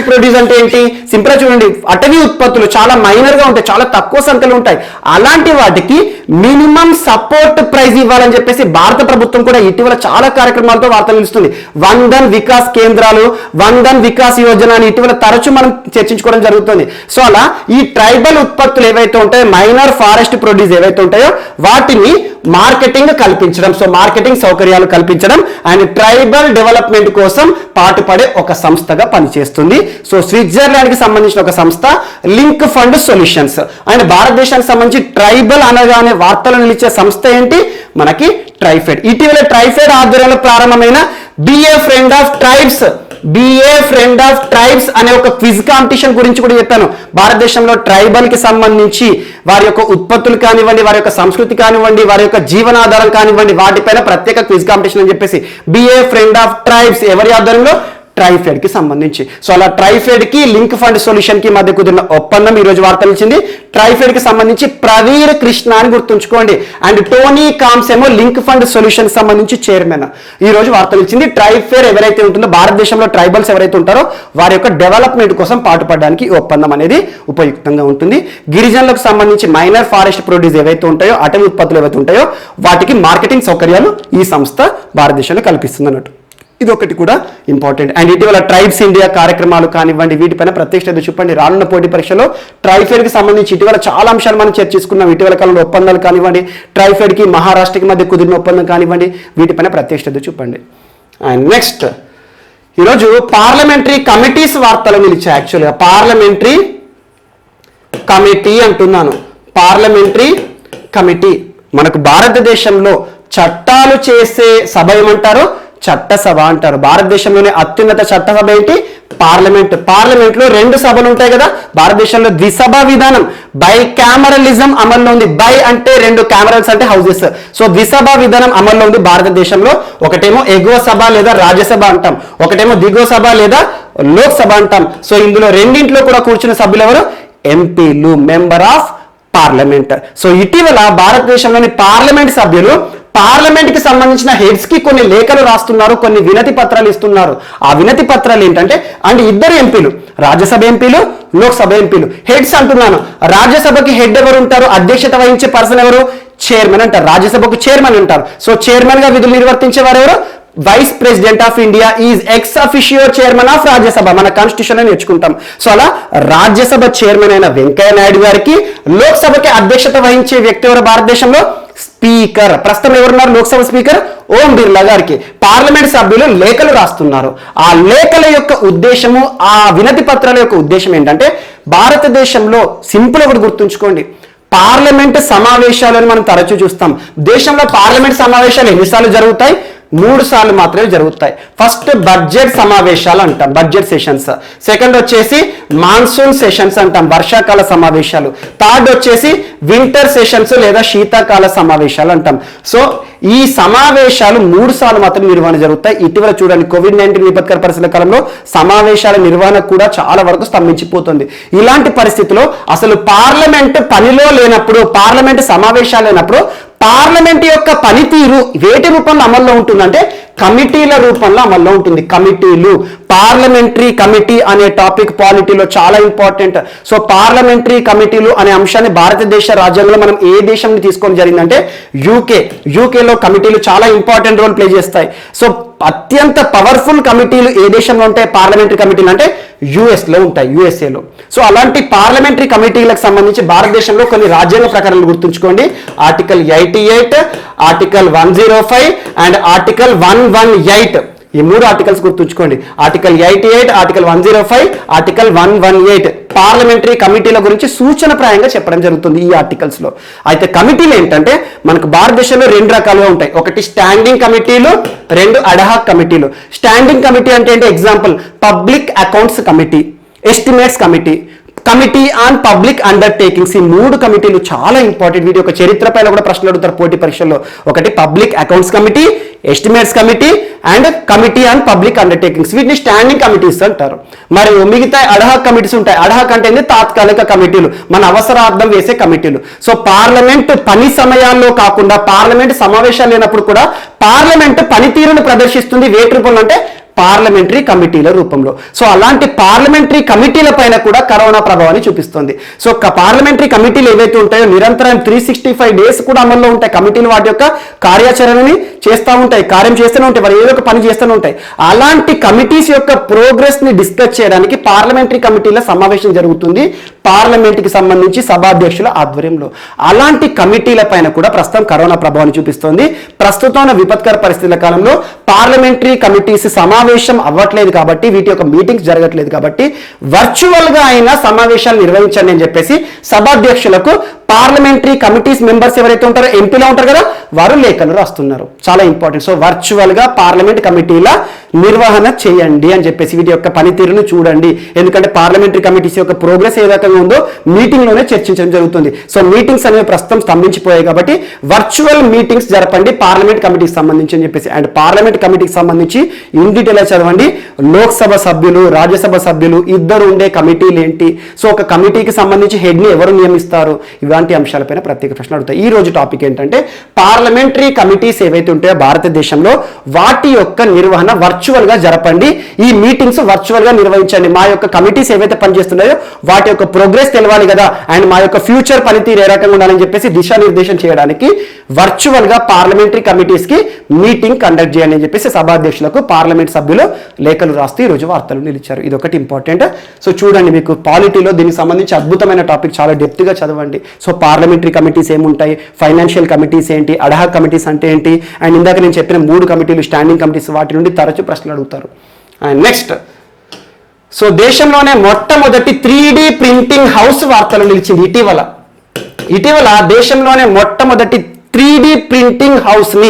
ప్రొడ్యూస్ అంటే ఏంటి? సింపుల్ చూడండి, అటవీ ఉత్పత్తులు చాలా మైనర్ గా ఉంటాయి, చాలా తక్కువ సంఖ్యలో ఉంటాయి. అలాంటి వాటికి మినిమం సపోర్ట్ ప్రైజ్ ఇవ్వాలని చెప్పేసి భారత ప్రభుత్వం కూడా ఇటీవల చాలా కార్యక్రమాలతో వార్తలు నిలుస్తుంది. వందన్ వికాస్ కేంద్రాలు, వందన్ వికాస్ యోజన అని ఇటీవల తరచూ మనం చర్చించుకోవడం జరుగుతుంది. సో అలా ఈ ట్రైబల్ ఉత్పత్తులు ఏవైతే ఉంటాయో, మైనర్ ఫారెస్ట్ ప్రొడ్యూస్ ఏవైతే ఉంటాయో వాటిని మార్కెటింగ్ కల్పించడం, సో మార్కెటింగ్ సౌకర్యాలు కల్పించడం అండ్ ట్రైబల్ డెవలప్మెంట్ కోసం పాటుపడే ఒక సంస్థగా పనిచేస్తుంది. సో స్విట్జర్లాండ్ కి సంబంధించిన ఒక సంస్థ లింక్ ఫండ్ సొల్యూషన్స్. అండ్ భారతదేశానికి సంబంధించి ట్రైబల్ అనగానే వార్తలు నిలిచే సంస్థ ఏంటి? మనకి ట్రైఫెడ్. ఇటీవల ట్రైఫెడ్ ఆధ్వర్యంలో ప్రారంభమైన బిఏ ఫ్రెండ్ ఆఫ్ ట్రైబ్స్ అనే ఒక క్విజ్ కాంపిటీషన్ గురించి కూడా చెప్పాను. భారతదేశంలో ట్రైబల్ కి సంబంధించి వారి యొక్క ఉత్పత్తులు కానివ్వండి, వారి యొక్క సంస్కృతి కానివ్వండి, వారి యొక్క జీవనాధారం కానివ్వండి, వాటిపైన ప్రత్యేక క్విజ్ కాంపిటీషన్ అని చెప్పేసి బిఏ ఫ్రెండ్ ఆఫ్ ట్రైబ్స్ ఎవరి ఆధ్వర్యంలో? ట్రైఫెడ్ కి సంబంధించి. సో అలా ట్రైఫెడ్ కి లింక్ ఫండ్ సొల్యూషన్ కి మధ్య కుదిరిన ఒప్పందం ఈ రోజు వార్తలు ఇచ్చింది. ట్రైఫెడ్ కి సంబంధించి ప్రవీర్ కృష్ణ అని గుర్తుంచుకోండి. అండ్ టోనీ కామ్స్ ఏమో లింక్ ఫండ్ సొల్యూషన్ సంబంధించి చైర్మన్. ఈ రోజు వార్తలు ఇచ్చింది. ట్రైఫెడ్ ఎవరైతే ఉంటుందో, భారతదేశంలో ట్రైబల్స్ ఎవరైతే ఉంటారో వారి యొక్క డెవలప్మెంట్ కోసం పాటుపడడానికి ఈ ఒప్పందం అనేది ఉపయుక్తంగా ఉంటుంది. గిరిజనులకు సంబంధించి మైనర్ ఫారెస్ట్ ప్రొడ్యూస్ ఏవైతే ఉంటాయో, అటవీ ఉత్పత్తులు ఏవైతే ఉంటాయో వాటికి మార్కెటింగ్ సౌకర్యాలు ఈ సంస్థ భారతదేశంలో కల్పిస్తుంది అన్నట్టు. ఇది ఒకటి కూడా ఇంపార్టెంట్. అండ్ ఇటీవల ట్రైబ్స్ ఇండియా కార్యక్రమాలు కానివ్వండి, వీటిపైన ప్రత్యేక శ్రద్ధ చూపండి. రానున్న పోటీ పరీక్షలో ట్రైఫెడ్ కి సంబంధించి ఇటీవల చాలా అంశాలు మనం చర్చించుకున్నాం. ఇటీవల కాలంలో ఒప్పందాలు కానివ్వండి, ట్రైఫెడ్ కి మహారాష్ట్రకి మధ్య కుదిరిన ఒప్పందం కానివ్వండి, వీటిపైన ప్రత్యేక శ్రద్ధ చూపండి. అండ్ నెక్స్ట్, ఈరోజు పార్లమెంటరీ కమిటీస్ వార్తలు నిలిచాయి. యాక్చువల్గా పార్లమెంటరీ కమిటీ అంటున్నాను. Parliamentary committee. మనకు భారతదేశంలో చట్టాలు చేసే సభ ఏమంటారు? చట్టసభ అంటారు. భారతదేశంలోనే అత్యున్నత చట్టసభ ఏంటి? పార్లమెంట్. పార్లమెంట్ లో 2 సభలు ఉంటాయి కదా. భారతదేశంలో ద్విసభ విధానం, బైకామరలిజం అమల్లో ఉంది. బై అంటే 2, కెమెరల్స్ అంటే హౌసెస్. సో ద్విసభ విధానం అమల్లో ఉంది భారతదేశంలో. ఒకటేమో ఎగువ సభ లేదా రాజ్యసభ అంటాం, ఒకటేమో దిగువ సభ లేదా లోక్సభ అంటాం. సో ఇందులో రెండింటిలో కూడా కూర్చున్న సభ్యులు ఎవరు? ఎంపీలు, మెంబర్ ఆఫ్ పార్లమెంట్. సో ఇటీవల భారతదేశంలోని పార్లమెంట్ సభ్యులు పార్లమెంట్ కి సంబంధించిన హెడ్స్ కి కొన్ని లేఖలు రాస్తున్నారు, కొన్ని వినతి పత్రాలు ఇస్తున్నారు. ఆ వినతి పత్రాలు ఏంటంటే, అంటే 2 ఎంపీలు, రాజ్యసభ ఎంపీలు, లోక్సభ ఎంపీలు. హెడ్స్ అంటున్నాను. రాజ్యసభకి హెడ్ ఎవరు ఉంటారు? అధ్యక్షత వహించే పర్సన్ ఎవరు? చైర్మన్ అంటారు. రాజ్యసభకు చైర్మన్ అంటారు. సో చైర్మన్ గా విధులు నిర్వర్తించేవారు ఎవరు? Vice president of India is ex officio chairman of Rajya Sabha. మన కాన్స్టిట్యూషన్ అని నేర్చుకుంటాం. సో అలా రాజ్యసభ చైర్మన్ అయిన వెంకయ్య నాయుడు గారికి లోక్సభకి అధ్యక్షత వహించే వ్యక్తి ఎవరు భారతదేశంలో? స్పీకర్. ప్రస్తుతం ఎవరున్నారు? లోక్సభ స్పీకర్ ఓం బిర్లా గారికి పార్లమెంట్ సభ్యులు లేఖలు రాస్తున్నారు. ఆ లేఖల యొక్క ఉద్దేశము, ఆ వినతి పత్రాల యొక్క ఉద్దేశం ఏంటంటే, భారతదేశంలో సింపుల్ ఒకటి గుర్తుంచుకోండి, పార్లమెంట్ సమావేశాలను మనం తరచూ చూస్తాం. దేశంలో పార్లమెంట్ సమావేశాలు ఎన్నిసార్లు జరుగుతాయి? 3 సార్లు మాత్రమే జరుగుతాయి. ఫస్ట్ బడ్జెట్ సమావేశాలు అంటాం, బడ్జెట్ సెషన్స్. సెకండ్ వచ్చేసి మాన్సూన్ సెషన్స్ అంటాం, వర్షాకాల సమావేశాలు. థర్డ్ వచ్చేసి వింటర్ సెషన్స్ లేదా శీతాకాల సమావేశాలు అంటాం. సో ఈ సమావేశాలు 3 సార్లు మాత్రం నిర్వహణ జరుగుతాయి. ఇటీవల చూడండి, కోవిడ్-19 విపత్కర పరిస్థితుల కాలంలో సమావేశాల నిర్వహణ కూడా చాలా వరకు స్తంభించిపోతుంది. ఇలాంటి పరిస్థితిలో అసలు పార్లమెంట్ పనిలో లేనప్పుడు, పార్లమెంట్ సమావేశాలు లేనప్పుడు పార్లమెంట్ యొక్క పనితీరు వేటి రూపంలో అమల్లో ఉంటుందంటే కమిటీల రూపంలో అమల్లో ఉంటుంది. కమిటీలు, పార్లమెంటరీ కమిటీ అనే టాపిక్ పాలిటీలో చాలా ఇంపార్టెంట్. సో పార్లమెంటరీ కమిటీలు అనే అంశాన్ని భారతదేశ రాజ్యాంగంలో మనం ఏ దేశంని తీసుకోవడం జరిగిందంటే యూకేలో కమిటీలు చాలా ఇంపార్టెంట్ రోల్ ప్లే చేస్తాయి. సో అత్యంత పవర్ఫుల్ కమిటీలు ఏ దేశంలో ఉంటాయి? పార్లమెంటరీ కమిటీలు అంటే యుఎస్లో ఉంటాయి, యుఎస్ఏలో. సో అలాంటి పార్లమెంటరీ కమిటీలకు సంబంధించి భారతదేశంలో కొన్ని రాజ్యాంగ ప్రకారాలు గుర్తుంచుకోండి. Article 88, article 105 and article 118. ఈ 3 ఆర్టికల్స్ గుర్తుంచుకోండి. ఆర్టికల్ 88, ఆర్టికల్ 105, ఆర్టికల్ 118 పార్లమెంటరీ కమిటీల గురించి సూచనప్రాయంగా చెప్పడం జరుగుతుంది ఈ ఆర్టికల్స్ లో. అయితే కమిటీలు ఏంటంటే మనకు భారతదేశంలో 2 రకాలుగా ఉంటాయి. ఒకటి స్టాండింగ్ కమిటీలు, 2 అడ్హాక్ కమిటీలు. స్టాండింగ్ కమిటీ అంటే ఏంటి? Example public accounts committee, estimates committee, committee on public undertakings. ఈ 3 కమిటీలు చాలా ఇంపార్టెంట్. వీటి యొక్క చరిత్ర పైన కూడా ప్రశ్నలు అడుగుతారు పోటీ పరీక్షల్లో. ఒకటి public accounts committee, estimates committee and committee on public undertakings. వీటిని స్టాండింగ్ కమిటీస్ అంటారు. మరియు మిగతా అడ్హాక్ కమిటీస్ ఉంటాయి. అడ్హాక్ అంటే ఏంది? తాత్కాలిక కమిటీలు, మన అవసరార్థం వేసే కమిటీలు. సో పార్లమెంట్ పని సమయాల్లో కాకుండా, పార్లమెంట్ సమావేశాలు లేనప్పుడు కూడా పార్లమెంట్ పనితీరును ప్రదర్శిస్తుంది. వేటి రూపంలో అంటే పార్లమెంటరీ కమిటీల రూపంలో. సో అలాంటి పార్లమెంటరీ కమిటీల పైన కూడా కరోనా ప్రభావాన్ని చూపిస్తుంది. సో పార్లమెంటరీ కమిటీలు ఏవైతే ఉంటాయో నిరంతరం 365 డేస్ కూడా అమల్లో ఉంటాయి. కమిటీలు వాటి యొక్క కార్యాచరణని చేస్తూ ఉంటాయి, కార్యం చేస్తూనే ఉంటాయి, వారు ఏదో ఒక పని చేస్తూనే ఉంటాయి. అలాంటి కమిటీస్ యొక్క ప్రోగ్రెస్ ని డిస్కస్ చేయడానికి పార్లమెంటరీ కమిటీల సమావేశం జరుగుతుంది పార్లమెంట్కి సంబంధించి సభాధ్యక్షుల ఆధ్వర్యంలో. అలాంటి కమిటీల పైన కూడా ప్రస్తుతం కరోనా ప్రభావాన్ని చూపిస్తోంది. ప్రస్తుతం విపత్కర పరిస్థితుల కాలంలో పార్లమెంటరీ కమిటీస్ సమావేశం అవ్వట్లేదు కాబట్టి, వీటి యొక్క మీటింగ్స్ జరగట్లేదు కాబట్టి వర్చువల్ గా అయినా సమావేశాలు నిర్వహించండి అని చెప్పేసి సభాధ్యక్షులకు పార్లమెంటరీ కమిటీస్ మెంబర్స్ ఎవరైతే ఉంటారో, ఎంపీలో ఉంటారు కదా, వారు లేఖలు రాస్తున్నారు. చాలా ఇంపార్టెంట్. సో వర్చువల్ గా పార్లమెంట్ కమిటీల నిర్వహణ చేయండి అని చెప్పేసి వీటి యొక్క పనితీరును చూడండి. ఎందుకంటే పార్లమెంటరీ కమిటీస్ యొక్క ప్రోగ్రెస్ ఏ రకంగా ఉందో మీటింగ్ లోనే చర్చించడం జరుగుతుంది. సో మీటింగ్స్ అనేవి ప్రస్తుతం స్తంభించిపోయాయి కాబట్టి వర్చువల్ మీటింగ్స్ జరపండి పార్లమెంట్ కమిటీకి సంబంధించి అని చెప్పేసి. అండ్ పార్లమెంట్ కమిటీకి సంబంధించి ఇన్ డీటెయిల్ చదవండి. లోక్సభ సభ్యులు, రాజ్యసభ సభ్యులు ఇద్దరు ఉండే కమిటీలు ఏంటి, సో ఒక కమిటీకి సంబంధించి హెడ్ ని ఎవరు నియమిస్తారు, ఇలాంటి అంశాలపైన ప్రత్యేక ప్రశ్నలు అడుగుతాయి. ఈ రోజు టాపిక్ ఏంటంటే పార్లమెంటరీ కమిటీస్ ఏవైతే ఉంటాయో భారతదేశంలో వాటి యొక్క నిర్వహణ వర్చువల్ గా జరపండి. ఈ మీటింగ్స్ వర్చువల్ గా నిర్వహించండి. మా యొక్క కమిటీస్ ఏవైతే పనిచేస్తున్నాయో వాటి యొక్క ప్రోగ్రెస్ తెలవాలి కదా, అండ్ మా యొక్క ఫ్యూచర్ పనితీరు ఏ రకంగా ఉండాలని చెప్పేసి దిశానిర్దేశం చేయడానికి వర్చువల్ గా పార్లమెంటరీ కమిటీస్ కి మీటింగ్ కండక్ట్ చేయండి అని చెప్పేసి సభాధ్యక్షులకు పార్లమెంట్ సభ్యులు లేఖలు రాస్తూ ఈ రోజు వార్తలు నిలిచారు. ఇది ఒకటి ఇంపార్టెంట్. సో చూడండి, మీకు పాలిటీలో దీనికి సంబంధించి అద్భుతమైన టాపిక్, చాలా డెప్త్ గా చదవండి. సో పార్లమెంటరీ కమిటీస్ ఏముంటాయి, ఫైనాన్షియల్ కమిటీస్ ఏంటి, అడ్హాక్ కమిటీస్ అంటే ఏంటి, అండ్ ఇందాక నేను చెప్పిన 3 కమిటీలు స్టాండింగ్ కమిటీస్, వాటి నుండి తరచూ ప్రశ్నలు అడుగుతారు. అండ్ నెక్స్ట్ సో దేశంలోనే మొట్టమొదటి 3D ప్రింటింగ్ హౌస్ వార్తలు నిలిచింది ఇటీవల దేశంలోనే మొట్టమొదటి 3D ప్రింటింగ్ హౌస్ ని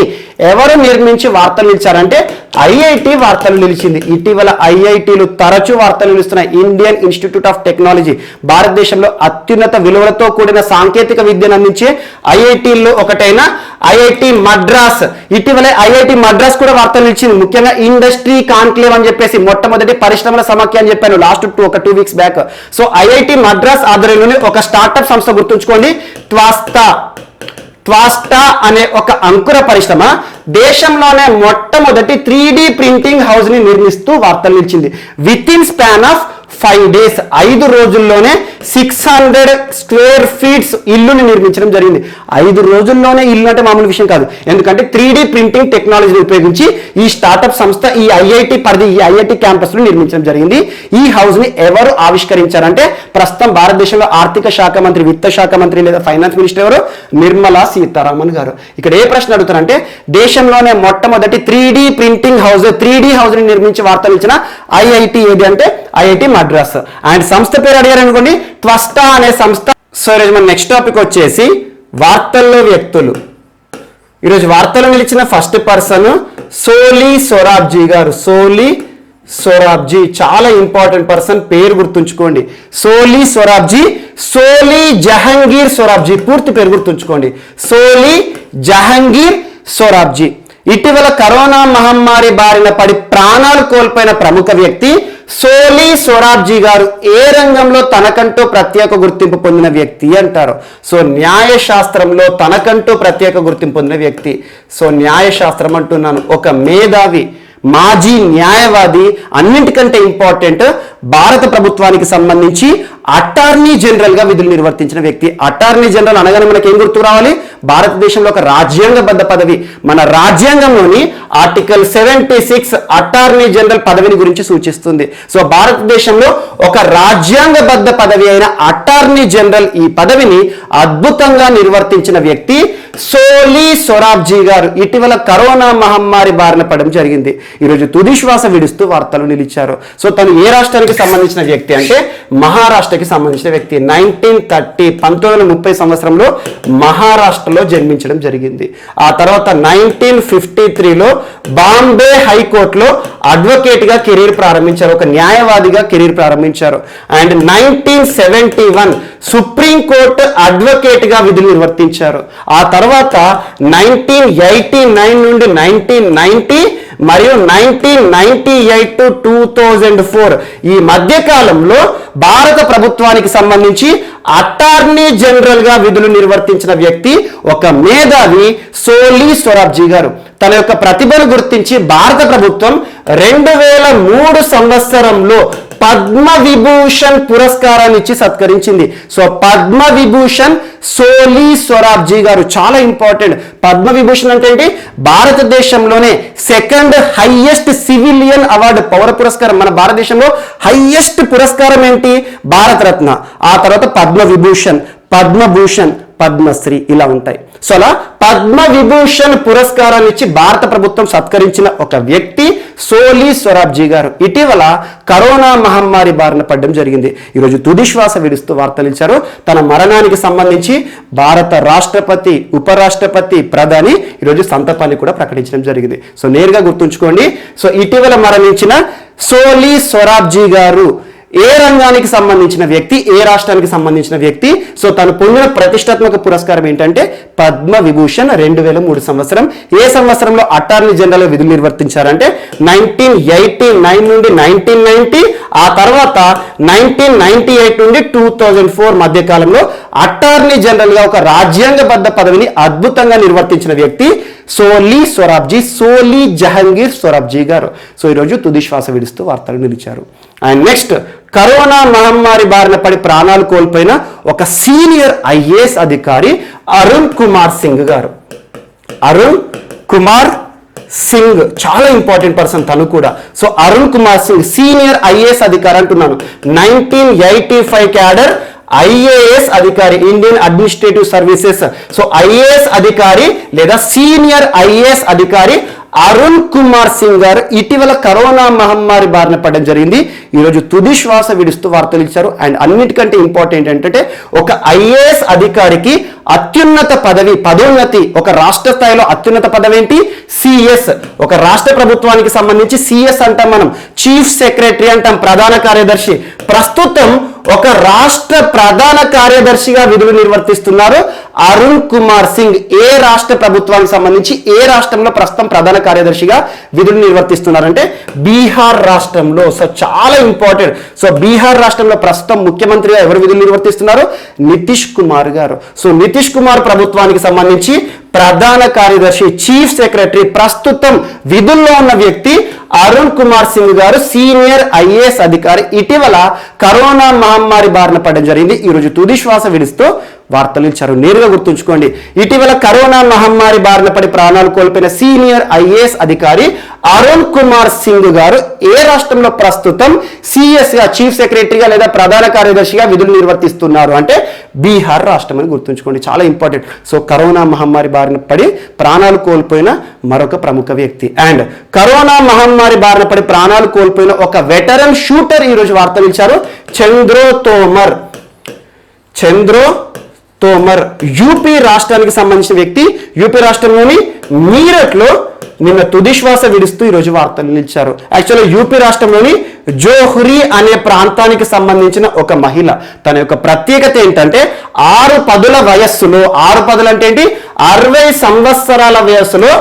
ఎవరు నిర్మించి వార్తలు నిలిచారంటే ఐఐటి వార్తలు నిలిచింది. ఇటీవల ఐఐటీలు తరచూ వార్తలు నిలుస్తున్నాయి. ఇండియన్ ఇన్స్టిట్యూట్ ఆఫ్ టెక్నాలజీ, భారతదేశంలో అత్యున్నత విలువలతో కూడిన సాంకేతిక విద్యను అందించే ఐఐటీల్లో ఒకటైన ఐఐటి మద్రాస్, ఇటీవల ఐఐటి మద్రాస్ కూడా వార్తలు నిలిచింది. ముఖ్యంగా ఇండస్ట్రీ కాన్క్లేవ్ అని చెప్పేసి మొట్టమొదటి పరిశ్రమల సమాఖ్య అని చెప్పాను last 2 weeks back. So IIT Madras ఆధ్వర్యంలోనే ఒక స్టార్టప్ సంస్థ, గుర్తుంచుకోండి, ట్వాస్టా అనే ఒక అంకుర పరిశ్రమ దేశంలోనే మొట్టమొదటి 3D ప్రింటింగ్ హౌస్ ని నిర్మిస్తూ వార్తలు నిలిచింది. With in span of 5 days, 5 రోజుల్లోనే 600 స్క్వేర్ ఫీట్స్ ఇల్లుని నిర్మించడం జరిగింది. 5 రోజుల్లోనే ఇల్లు అంటే మామూలు విషయం కాదు. ఎందుకంటే 3D ప్రింటింగ్ టెక్నాలజీని ఉపయోగించి ఈ స్టార్టప్ సంస్థ ఈ ఐఐటి క్యాంపస్ లో నిర్మించడం జరిగింది. ఈ హౌస్ ని ఎవరు ఆవిష్కరించారంటే ప్రస్తుతం భారతదేశంలో ఆర్థిక శాఖ మంత్రి, విత్త శాఖ మంత్రి లేదా ఫైనాన్స్ మినిస్టర్ ఎవరు? నిర్మలా సీతారామన్ గారు. ఇక్కడ ఏ ప్రశ్న అడుగుతారంటే దేశంలోనే మొట్టమొదటి 3D printing house, 3D house ని నిర్మించి వార్తలు ఇచ్చిన ఐఐటి ఏది అంటే ఐఐటి మద్రాస్. అండ్ సంస్థ పేరు అడిగారు అనుకోండి, ట్వస్టా అనే సంస్థ. సో ఈరోజు మన నెక్స్ట్ టాపిక్ వచ్చేసి వార్తల్లో వ్యక్తులు. ఈరోజు వార్తలు నిలిచిన ఫస్ట్ పర్సన్ సోలీ సొరాబ్జీ గారు. సోలీ సొరాబ్జీ చాలా ఇంపార్టెంట్ పర్సన్, పేరు గుర్తుంచుకోండి. సోలీ సొరాబ్జీ, సోలీ జహంగీర్ సొరాబ్జీ, పూర్తి పేరు గుర్తుంచుకోండి, సోలీ జహంగీర్ సొరాబ్జీ. ఇటీవల కరోనా మహమ్మారి బారిన పడి ప్రాణాలు కోల్పోయిన ప్రముఖ వ్యక్తి సోలీ సొరాబ్జీ గారు. ఏ రంగంలో తనకంటూ ప్రత్యేక గుర్తింపు పొందిన వ్యక్తి అంటారు? సో న్యాయశాస్త్రంలో తనకంటూ ప్రత్యేక గుర్తింపు పొందిన వ్యక్తి. సో న్యాయశాస్త్రం అంటున్నాను, ఒక మేధావి, మాజీ న్యాయవాది, అన్నింటికంటే ఇంపార్టెంట్ భారత ప్రభుత్వానికి సంబంధించి అటార్నీ జనరల్ గా విధులు నిర్వర్తించిన వ్యక్తి. అటార్నీ జనరల్ అనగానే మనకి ఏం గుర్తు రావాలి? భారతదేశంలో ఒక రాజ్యాంగబద్ధ పదవి. మన రాజ్యాంగంలోని ఆర్టికల్ 76 అటార్నీ జనరల్ పదవిని గురించి సూచిస్తుంది. సో భారతదేశంలో ఒక రాజ్యాంగబద్ధ పదవి అయిన అటార్నీ జనరల్, ఈ పదవిని అద్భుతంగా నిర్వర్తించిన వ్యక్తి సోలీ సొరాబ్జీ గారు. ఇటీవల కరోనా మహమ్మారి బారిన పడడం జరిగింది. ఈరోజు తుది శ్వాస విడుస్తూ వార్తలు నిలిచారు. సో తను ఏ రాష్ట్రానికి సంబంధించిన వ్యక్తి అంటే మహారాష్ట్రకి సంబంధించిన వ్యక్తి. 1930 సంవత్సరంలో మహారాష్ట్రలో జన్మించడం జరిగింది. ఆ తర్వాత 1953లో బాంబే హైకోర్టులో అడ్వకేట్ గా కెరీర్ ప్రారంభించారు, ఒక న్యాయవాదిగా కెరీర్ ప్రారంభించారు. అండ్ 1971 సుప్రీంకోర్టు అడ్వకేట్ గా విధులు నిర్వర్తించారు. ఆ తర్వాత 1989 నుండి 1990 మరియు 1998 to 2004 ఈ మధ్య కాలంలో భారత ప్రభుత్వానికి సంబంధించి అటార్నీ జనరల్ గా విధులు నిర్వర్తించిన వ్యక్తి ఒక మేధావి సోలీ సొరాబ్జీ గారు. తన యొక్క ప్రతిభను గుర్తించి భారత ప్రభుత్వం 2003 సంవత్సరంలో పద్మ విభూషణ్ పురస్కారాన్ని ఇచ్చి సత్కరించింది. సో పద్మ విభూషణ్ సోలీ సొరాబ్జీ గారు చాలా ఇంపార్టెంట్. పద్మ విభూషణ్ అంటే ఏంటి? భారతదేశంలోనే సెకండ్ హైయెస్ట్ సివిలియన్ అవార్డు, పౌర పురస్కారం. మన భారతదేశంలో హైయెస్ట్ పురస్కారం ఏంటి? భారతరత్న. ఆ తర్వాత పద్మ విభూషణ్, పద్మభూషణ్, పద్మశ్రీ ఇలా ఉంటాయి. సో అలా పద్మ విభూషణ్ పురస్కారాన్ని ఇచ్చి భారత ప్రభుత్వం సత్కరించిన ఒక వ్యక్తి సోలీ సొరాబ్జీ గారు. ఇటీవల కరోనా మహమ్మారి బారిన పడడం జరిగింది. ఈరోజు తుది శ్వాస విడుస్తూ వార్తలు ఇచ్చారు. తన మరణానికి సంబంధించి భారత రాష్ట్రపతి, ఉపరాష్ట్రపతి, ప్రధాని ఈరోజు సంతాపాన్ని కూడా ప్రకటించడం జరిగింది. సో నేరుగా గుర్తుంచుకోండి. సో ఇటీవల మరణించిన సోలీ సొరాబ్జీ గారు ఏ రంగానికి సంబంధించిన వ్యక్తి, ఏ రాష్ట్రానికి సంబంధించిన వ్యక్తి? సో తను పొందిన ప్రతిష్టాత్మక పురస్కారం ఏంటంటే పద్మ విభూషణ్ 2003 సంవత్సరం. ఏ సంవత్సరంలో అటార్నీ జనరల్ విధులు నిర్వర్తించారంటే 1989 నుండి 1990, ఆ తర్వాత 1998 నుండి 2004 మధ్య కాలంలో అటార్నీ జనరల్ గా ఒక రాజ్యాంగబద్ధ పదవిని అద్భుతంగా నిర్వర్తించిన వ్యక్తి సోలీ సొరాబ్జీ, సోలీ జహంగీర్ సొరాబ్జీ గారు. సో ఈరోజు తుది శ్వాస విడుస్తూ వార్తలు నిలిచారు. అండ్ నెక్స్ట్, కరోనా మహమ్మారి బారిన పడి ప్రాణాలు కోల్పోయిన ఒక సీనియర్ ఐఏఎస్ అధికారి అరుణ్ కుమార్ సింగ్ గారు. అరుణ్ కుమార్ సింగ్ చాలా ఇంపార్టెంట్ పర్సన్ తను కూడా. So Arun Kumar Singh senior IAS అధికారి అంటున్నాను. 1985 క్యాడర్ ఐఏఎస్ అధికారి, Indian administrative services. So IAS అధికారి లేదా సీనియర్ ఐఏఎస్ అధికారి అరుణ్ కుమార్ సింగ్ గారు ఇటీవల కరోనా మహమ్మారి బారిన పడడం జరిగింది. ఈరోజు తుది శ్వాస విడుస్తూ వార్తలు ఇచ్చారు. అండ్ అన్నిటికంటే ఇంపార్టెంట్ ఏంటంటే ఒక ఐఏఎస్ అధికారికి అత్యున్నత పదోన్నతి, ఒక రాష్ట్ర స్థాయిలో అత్యున్నత పదవి ఏంటి? సిఎస్. ఒక రాష్ట్ర ప్రభుత్వానికి సంబంధించి సిఎస్ అంటాం మనం, చీఫ్ సెక్రటరీ అంటాం, ప్రధాన కార్యదర్శి. ప్రస్తుతం ఒక రాష్ట్ర ప్రధాన కార్యదర్శిగా విధులు నిర్వర్తిస్తున్నారు అరుణ్ కుమార్ సింగ్. ఏ రాష్ట్ర ప్రభుత్వానికి సంబంధించి ఏ రాష్ట్రంలో ప్రస్తుతం ప్రధాన కార్యదర్శిగా విధులు నిర్వర్తిస్తున్నారంటే బీహార్ రాష్ట్రంలో. సో చాలా ఇంపార్టెంట్. సో బీహార్ రాష్ట్రంలో ప్రస్తుతం ముఖ్యమంత్రిగా ఎవరు విధులు నిర్వర్తిస్తున్నారు? నితీష్ కుమార్ గారు. సో నితీష్ కుమార్ ప్రభుత్వానికి సంబంధించి ప్రధాన కార్యదర్శి, చీఫ్ సెక్రటరీ, ప్రస్తుతం విధుల్లో ఉన్న వ్యక్తి అరుణ్ కుమార్ సింగ్ గారు, సీనియర్ ఐఏఎస్ అధికారి. ఇటీవల కరోనా మహమ్మారి బారిన పడడం జరిగింది. ఈరోజు తుది శ్వాస విడుస్తూ వార్తలు ఇచ్చారు. నేరుగా గుర్తుంచుకోండి, ఇటీవల కరోనా మహమ్మారి బారిన పడి ప్రాణాలు కోల్పోయిన సీనియర్ ఐఏఎస్ అధికారి అరుణ్ కుమార్ సింగ్ గారు ఏ రాష్ట్రంలో ప్రస్తుతం సిఎస్ గా, చీఫ్ సెక్రటరీగా లేదా ప్రధాన కార్యదర్శిగా విధులు నిర్వర్తిస్తున్నారు అంటే బీహార్ రాష్ట్రం అని గుర్తుంచుకోండి. చాలా ఇంపార్టెంట్. సో కరోనా మహమ్మారి బారిన పడి ప్రాణాలు కోల్పోయిన మరొక ప్రముఖ వ్యక్తి. అండ్ కరోనా మహమ్మారి బారిన పడి ప్రాణాలు కోల్పోయిన ఒక వెటరన్ షూటర్ ఈరోజు వార్తలు ఇచ్చారు. చంద్రో తోమర్ యూపీ రాష్ట్రానికి సంబంధించిన వ్యక్తి. యూపీ రాష్ట్రంలోని మీరట్లో నిన్న తుది శ్వాస విడుస్తూ ఈరోజు వార్తలు ఇచ్చారు. యాక్చువల్గా యూపీ రాష్ట్రంలోని జోహ్రీ అనే ప్రాంతానికి సంబంధించిన ఒక మహిళ. తన యొక్క ప్రత్యేకత ఏంటంటే 6 పదుల వయస్సులో, 6 పదులు అంటే ఏంటి, 60 సంవత్సరాల వయస్సులో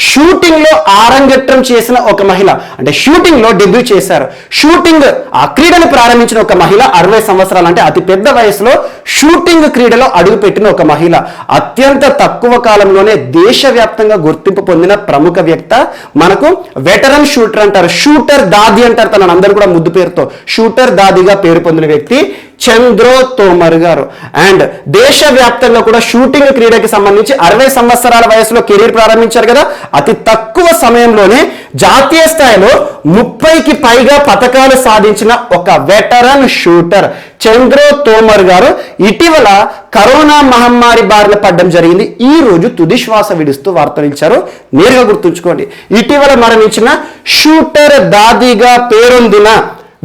షూటింగ్ లో ఆరంగేట్రం చేసిన ఒక మహిళ. అంటే షూటింగ్ లో డెబ్యూ చేశారు. షూటింగ్ ఆ క్రీడను ప్రారంభించిన ఒక మహిళ, 60 సంవత్సరాలు అంటే అతి పెద్ద వయసులో షూటింగ్ క్రీడలో అడుగుపెట్టిన ఒక మహిళ. అత్యంత తక్కువ కాలంలోనే దేశవ్యాప్తంగా గుర్తింపు పొందిన ప్రముఖ వ్యక్త. మనకు వెటరన్ షూటర్ అంటారు, షూటర్ దాది అంటారు. తన అందరూ కూడా ముద్దు పేరుతో షూటర్ దాదిగా పేరు పొందిన వ్యక్తి చంద్రో తోమర్ గారు. అండ్ దేశవ్యాప్తంగా కూడా షూటింగ్ క్రీడకి సంబంధించి 60 సంవత్సరాల వయసులో కెరీర్ ప్రారంభించారు కదా. అతి తక్కువ సమయంలోనే జాతీయ స్థాయిలో 30కి పైగా పతకాలు సాధించిన ఒక వెటరన్ షూటర్ చంద్రో తోమర్ గారు ఇటీవల కరోనా మహమ్మారి బారిన పడడం జరిగింది. ఈ రోజు తుది శ్వాస విడుస్తూ వార్తలు ఇచ్చారు. నేరుగా గుర్తుంచుకోండి, ఇటీవల మరణించిన షూటర్ దాదిగా పేరొందిన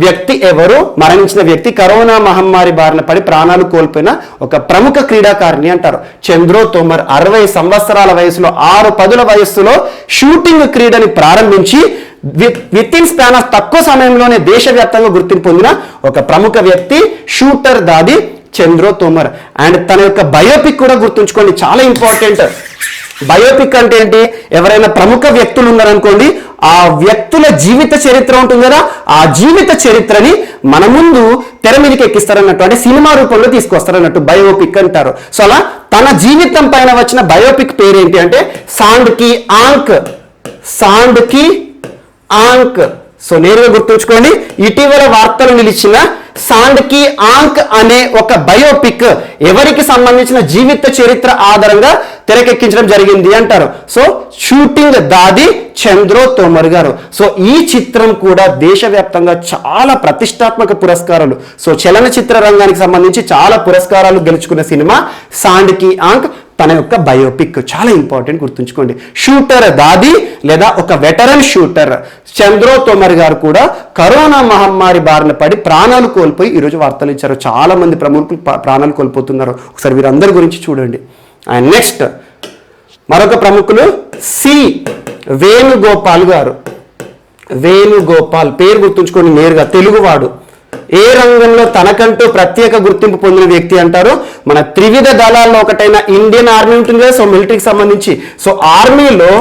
వ్యక్తి ఎవరు? మరణించిన వ్యక్తి కరోనా మహమ్మారి బారిన పడి ప్రాణాలు కోల్పోయిన ఒక ప్రముఖ క్రీడాకారిణి అంటారు. చంద్రో తోమర్ 60 సంవత్సరాల వయసులో, 6 పదుల వయస్సులో షూటింగ్ క్రీడని ప్రారంభించి విత్ ఇన్ స్పాన్ ఆఫ్ తక్కువ సమయంలోనే దేశవ్యాప్తంగా గుర్తింపు పొందిన ఒక ప్రముఖ వ్యక్తి షూటర్ దాది చంద్రో తోమర్. అండ్ తన యొక్క బయోపిక్ కూడా గుర్తుంచుకోండి, చాలా ఇంపార్టెంట్. బయోపిక్ అంటే ఏంటి? ఎవరైనా ప్రముఖ వ్యక్తులు ఉన్నారనుకోండి, ఆ వ్యక్తుల జీవిత చరిత్ర ఉంటుంది కదా, ఆ జీవిత చరిత్రని మన ముందు తెర మీదకి ఎక్కిస్తారన్నట్టు, అంటే సినిమా రూపంలో తీసుకొస్తారన్నట్టు బయోపిక్ అంటారు. సో అలా తన జీవితం పైన వచ్చిన బయోపిక్ పేరేంటి అంటే సాండ్ కి ఆంక్. సో నేరుగా గుర్తుంచుకోండి, ఇటీవల వార్తలు నిలిచిన సాండ్ కి ఆంక్ అనే ఒక బయోపిక్ ఎవరికి సంబంధించిన జీవిత చరిత్ర ఆధారంగా తెరకెక్కించడం జరిగింది అంటారు. సో షూటింగ్ దాది చంద్రో తోమర్ గారు. సో ఈ చిత్రం కూడా దేశవ్యాప్తంగా చాలా ప్రతిష్టాత్మక పురస్కారాలు, సో చలనచిత్ర రంగానికి సంబంధించి చాలా పురస్కారాలు గెలుచుకున్న సినిమా సాండ్ కి ఆంక్. తన యొక్క బయోపిక్ చాలా ఇంపార్టెంట్, గుర్తుంచుకోండి. షూటర్ దాది లేదా ఒక వెటరన్ షూటర్ చంద్రో తోమర్ గారు కూడా కరోనా మహమ్మారి బారిన పడి ప్రాణాలు కోల్పోయి ఈరోజు వార్తలు ఇచ్చారు. చాలా మంది ప్రముఖులు ప్రాణాలు కోల్పోతున్నారు. ఒకసారి వీరందరి గురించి చూడండి. అండ్ నెక్స్ట్ మరొక ప్రముఖులు సి వేణుగోపాల్ గారు. వేణుగోపాల్ పేరు గుర్తుంచుకోండి నేరుగా, తెలుగువాడు. ఏ రంగంలో తనకంటూ ప్రత్యేక గుర్తింపు పొందిన వ్యక్తి అంటారు? మన త్రివిధ దళాల్లో ఒకటైన ఇండియన్ ఆర్మీ ఉంటుంది కదా, సో మిలిటరీకి సంబంధించి. సో ఆర్మీలో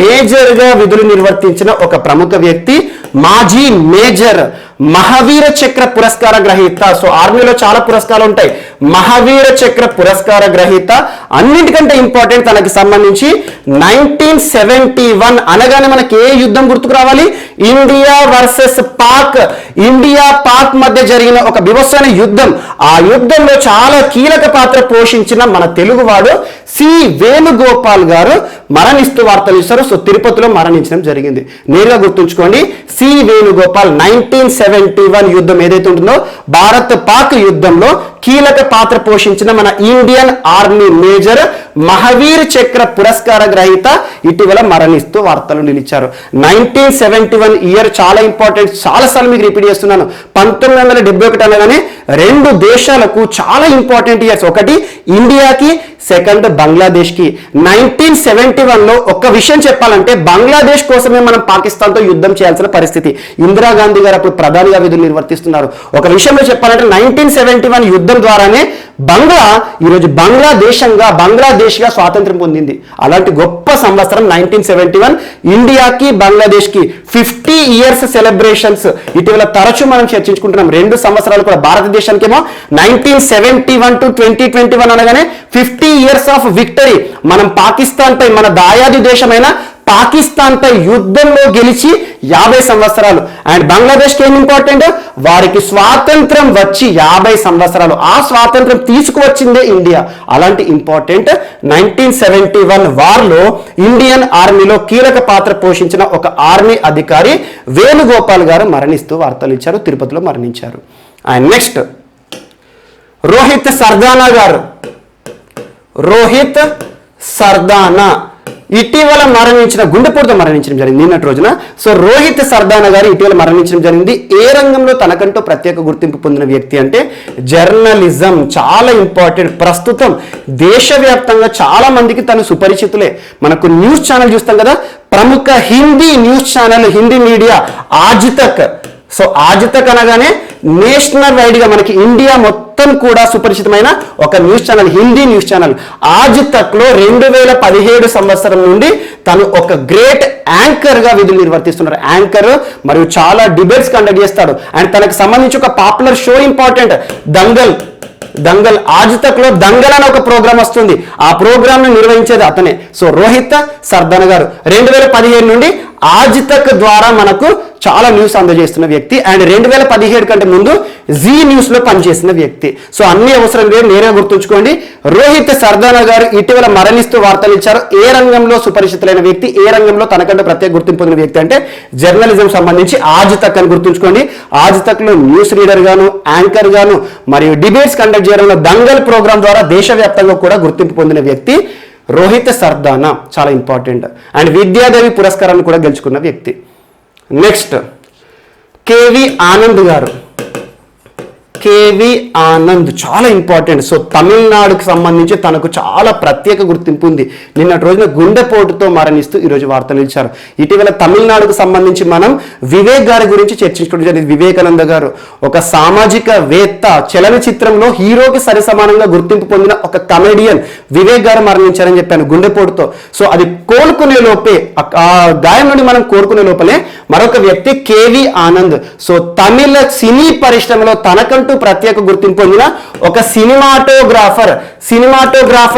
మేజర్ గా విధులు నిర్వర్తించిన ఒక ప్రముఖ వ్యక్తి, మాజీ మేజర్, మహావీర చక్ర పురస్కార గ్రహీత. సో ఆర్మీలో చాలా పురస్కారాలు ఉంటాయి. మహావీర చక్ర పురస్కార గ్రహీత. అన్నిటికంటే ఇంపార్టెంట్, తనకి సంబంధించి 1971 అనగానే మనకి ఏ యుద్ధం గుర్తుకు రావాలి? India versus Pak. India Pak మధ్య జరిగిన ఒక వివస్వైన యుద్ధం. ఆ యుద్ధంలో చాలా కీలక పాత్ర పోషించిన మన తెలుగువాడు సి వేణుగోపాల్ గారు మరణిస్తూ వార్తలు ఇస్తారు. సో తిరుపతిలో మరణించడం జరిగింది. నేరుగా గుర్తుంచుకోండి, సి వేణుగోపాల్ 1971 యుద్ధం ఏదైతే ఉంటుందో భారత్ పాక్ యుద్ధంలో కీలక పాత్ర పోషించిన మన ఇండియన్ ఆర్మీ మేజర్ మహావీర్ చక్ర పురస్కార గ్రహీత ఇటీవల మరణిస్తూ వార్తలు నిలిచారు. 1971 ఇయర్ చాలా ఇంపార్టెంట్, చాలాసార్లు మీకు రిపీట్ చేస్తున్నాను. 1971 అనగానే రెండు దేశాలకు చాలా ఇంపార్టెంట్ ఇయర్స్. ఒకటి ఇండియాకి, సెకండ్ బంగ్లాదేశ్కి. 1971లో ఒక్క విషయం చెప్పాలంటే బంగ్లాదేశ్ కోసమే మనం పాకిస్తాన్తో యుద్ధం చేయాల్సిన పరిస్థితి. ఇందిరాగాంధీ గారు అప్పుడు ప్రధానిగా విధులు నిర్వర్తిస్తున్నారు. ఒక విషయంలో చెప్పాలంటే 1971 యుద్ధం ద్వారానే ఈరోజు బంగ్లాదేశ్గా స్వాతంత్రం పొందింది. అలాంటి గొప్ప సంవత్సరం 1971. ఇండియాకి బంగ్లాదేశ్కి 50 ఇయర్స్ సెలబ్రేషన్స్ ఇటీవల తరచూ మనం చర్చించుకుంటున్నాం. 2 సంవత్సరాలు కూడా. భారతదేశానికేమో 1971 to 2021 అనగానే 50 ఇయర్స్ ఆఫ్ విక్టరీ. మనం పాకిస్తాన్ పై, మన దాయాది దేశమైన పాకిస్తాన్ పై యుద్ధంలో గెలిచి 50 సంవత్సరాలు. అండ్ బంగ్లాదేశ్కి ఏం ఇంపార్టెంట్, వారికి స్వాతంత్రం వచ్చి 50 సంవత్సరాలు. ఆ స్వాతంత్రం తీసుకువచ్చిందే ఇండియా. అలాంటి ఇంపార్టెంట్ 1971 వార్లో ఇండియన్ ఆర్మీలో కీలక పాత్ర పోషించిన ఒక ఆర్మీ అధికారి వేణుగోపాల్ గారు మరణిస్తూ వార్తలు ఇచ్చారు. తిరుపతిలో మరణించారు. అండ్ నెక్స్ట్ రోహిత్ సర్దానా ఇటీవల గుండెపోటుతో మరణించడం జరిగింది నిన్నటి రోజున. సో రోహిత్ సర్దానా గారు ఇటీవల మరణించడం జరిగింది. ఏ రంగంలో తనకంటూ ప్రత్యేక గుర్తింపు పొందిన వ్యక్తి అంటే జర్నలిజం. చాలా ఇంపార్టెంట్. ప్రస్తుతం దేశవ్యాప్తంగా చాలా మందికి తను సుపరిచితులే. మనకు న్యూస్ ఛానల్ చూస్తాం కదా, ప్రముఖ Hindi news channel, Hindi media Aaj Tak. So ఆజ్ తక్ అనగానే నేషనల్ వైడ్ గా మనకి ఇండియా మొత్తం కూడా సుపరిచితమైన ఒక news channel, Hindi news channel. Aaj Tak లో 2017 సంవత్సరం నుండి తను ఒక గ్రేట్ యాంకర్ గా విధులు నిర్వర్తిస్తున్నారు. యాంకర్ మరియు చాలా డిబేట్స్ కండక్ట్ చేస్తాడు. అండ్ తనకు సంబంధించి ఒక పాపులర్ షో ఇంపార్టెంట్, దంగల్. ఆజ్ తక్ లో దంగల్ అనే ఒక ప్రోగ్రామ్ వస్తుంది. ఆ ప్రోగ్రామ్ ను నిర్వహించేది అతనే. సో రోహిత్ సర్దానా గారు 2017 నుండి ఆజ్ తక్ ద్వారా మనకు చాలా న్యూస్ అందజేస్తున్న వ్యక్తి. అండ్ 2017 కంటే ముందు జీ న్యూస్ లో పనిచేసిన వ్యక్తి. సో అన్ని అవసరం లేదు, నేనే గుర్తుంచుకోండి. రోహిత్ సర్దానా గారు ఇటీవల మరణిస్తూ వార్తలు ఇచ్చారు. ఏ రంగంలో సుపరిచితులైన వ్యక్తి, ఏ రంగంలో తనకంటే ప్రత్యేక గుర్తింపు పొందిన వ్యక్తి అంటే జర్నలిజం సంబంధించి ఆజ్ తక్ అని గుర్తుంచుకోండి. ఆజ్ తక్ లో న్యూస్ రీడర్ గాను, యాంకర్ గాను మరియు డిబేట్స్ కండక్ట్ చేయడంలో దంగల్ ప్రోగ్రామ్ ద్వారా దేశవ్యాప్తంగా కూడా గుర్తింపు పొందిన వ్యక్తి రోహిత్ సర్దానా. చాలా ఇంపార్టెంట్. అండ్ విద్యాదేవి పురస్కారాన్ని కూడా గెలుచుకున్న వ్యక్తి. నెక్స్ట్ కేవి ఆనంద్ చాలా ఇంపార్టెంట్. సో తమిళనాడుకు సంబంధించి తనకు చాలా ప్రత్యేక గుర్తింపు ఉంది. నిన్నటి రోజున గుండెపోటుతో మరణిస్తూ ఈరోజు వార్తలు ఇచ్చారు. ఇటీవల తమిళనాడుకు సంబంధించి మనం వివేక్ గారి గురించి చర్చించుకోవడం జరిగింది. వివేకానంద గారు ఒక సామాజిక వేత్త, చలనచిత్రంలో హీరోకి సరిసమానంగా గుర్తింపు పొందిన ఒక కమెడియన్ వివేక్ గారు మరణించారని చెప్పాను గుండెపోటుతో. సో అది కోలుకునే లోపే, ఆ గాయం నుండి మనం కోలుకునే లోపలే మరొక వ్యక్తి కేవి ఆనంద్. సో తమిళ సినీ పరిశ్రమలో తనకంటూ ప్రత్యేక గుర్తింపు పొందిన ఒక సినిమాటోగ్రాఫర్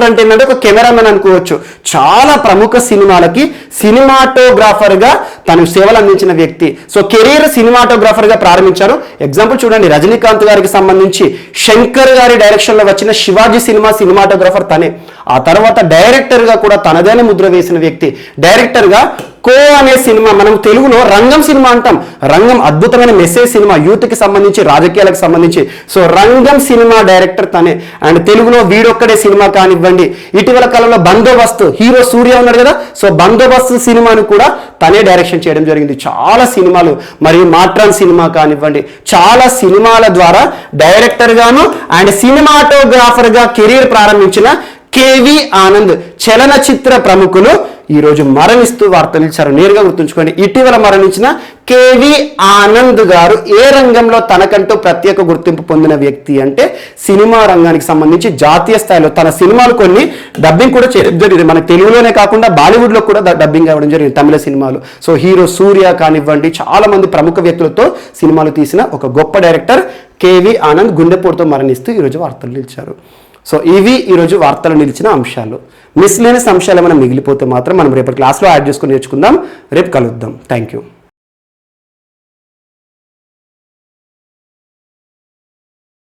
అంటే ఏంటంటే ఒక కెమెరామెన్ అనుకోవచ్చు. చాలా ప్రముఖ సినిమాలకి సినిమాటోగ్రాఫర్ గా తను సేవలు అందించిన వ్యక్తి. సో కెరీర్ సినిమాటోగ్రాఫర్ గా ప్రారంభించారు. ఎగ్జాంపుల్ చూడండి, రజనీకాంత్ గారికి సంబంధించి శంకర్ గారి డైరెక్షన్ లో వచ్చిన శివాజీ సినిమాటోగ్రాఫర్ తనే. ఆ తర్వాత డైరెక్టర్ గా కూడా తనదైన ముద్ర వేసిన వ్యక్తి. డైరెక్టర్ గా కో అనే సినిమా, మనం తెలుగులో రంగం సినిమా అంటాం. రంగం అద్భుతమైన మెసేజ్ సినిమా, యూత్ కి సంబంధించి, రాజకీయాలకు సంబంధించి. సో రంగం సినిమా డైరెక్టర్ తనే. అండ్ తెలుగులో వీడొక్కడే సినిమా కానివ్వండి, ఇటీవల కాలంలో బందోబస్తు, హీరో సూర్య ఉన్నాడు కదా, సో బందోబస్తు సినిమాను కూడా తనే డైరెక్షన్ చేయడం జరిగింది. చాలా సినిమాలు, మరియు మాట్రాన్ సినిమా కానివ్వండి, చాలా సినిమాల ద్వారా డైరెక్టర్ గాను అండ్ సినిమాటోగ్రాఫర్ గా కెరీర్ ప్రారంభించిన కేవి ఆనంద్ చలనచిత్ర ప్రముఖులు ఈరోజు మరణిస్తూ వార్తలు ఇచ్చారు. నేరుగా గుర్తుంచుకోండి, ఇటీవల మరణించిన కేవి ఆనంద్ గారు ఏ రంగంలో తనకంటూ ప్రత్యేక గుర్తింపు పొందిన వ్యక్తి అంటే సినిమా రంగానికి సంబంధించి జాతీయ స్థాయిలో తన సినిమాలు కొన్ని డబ్బింగ్ కూడా చేయడం జరిగింది. మన తెలుగులోనే కాకుండా బాలీవుడ్లో కూడా డబ్బింగ్ అవ్వడం జరిగింది తమిళ సినిమాలు. సో హీరో సూర్య కానివ్వండి, చాలా మంది ప్రముఖ వ్యక్తులతో సినిమాలు తీసిన ఒక గొప్ప డైరెక్టర్ కేవి ఆనంద్ గుండెపోటుతో మరణిస్తూ ఈరోజు వార్తలు నిలిచారు. సో ఇవి ఈరోజు వార్తలు నిలిచిన అంశాలు. మిస్లేనియస్ అంశాలు ఏమైనా మిగిలిపోతే మాత్రం మనం రేపటి క్లాస్లో యాడ్ చేసుకుని నేర్చుకుందాం. రేపు కలుద్దాం. Thank you.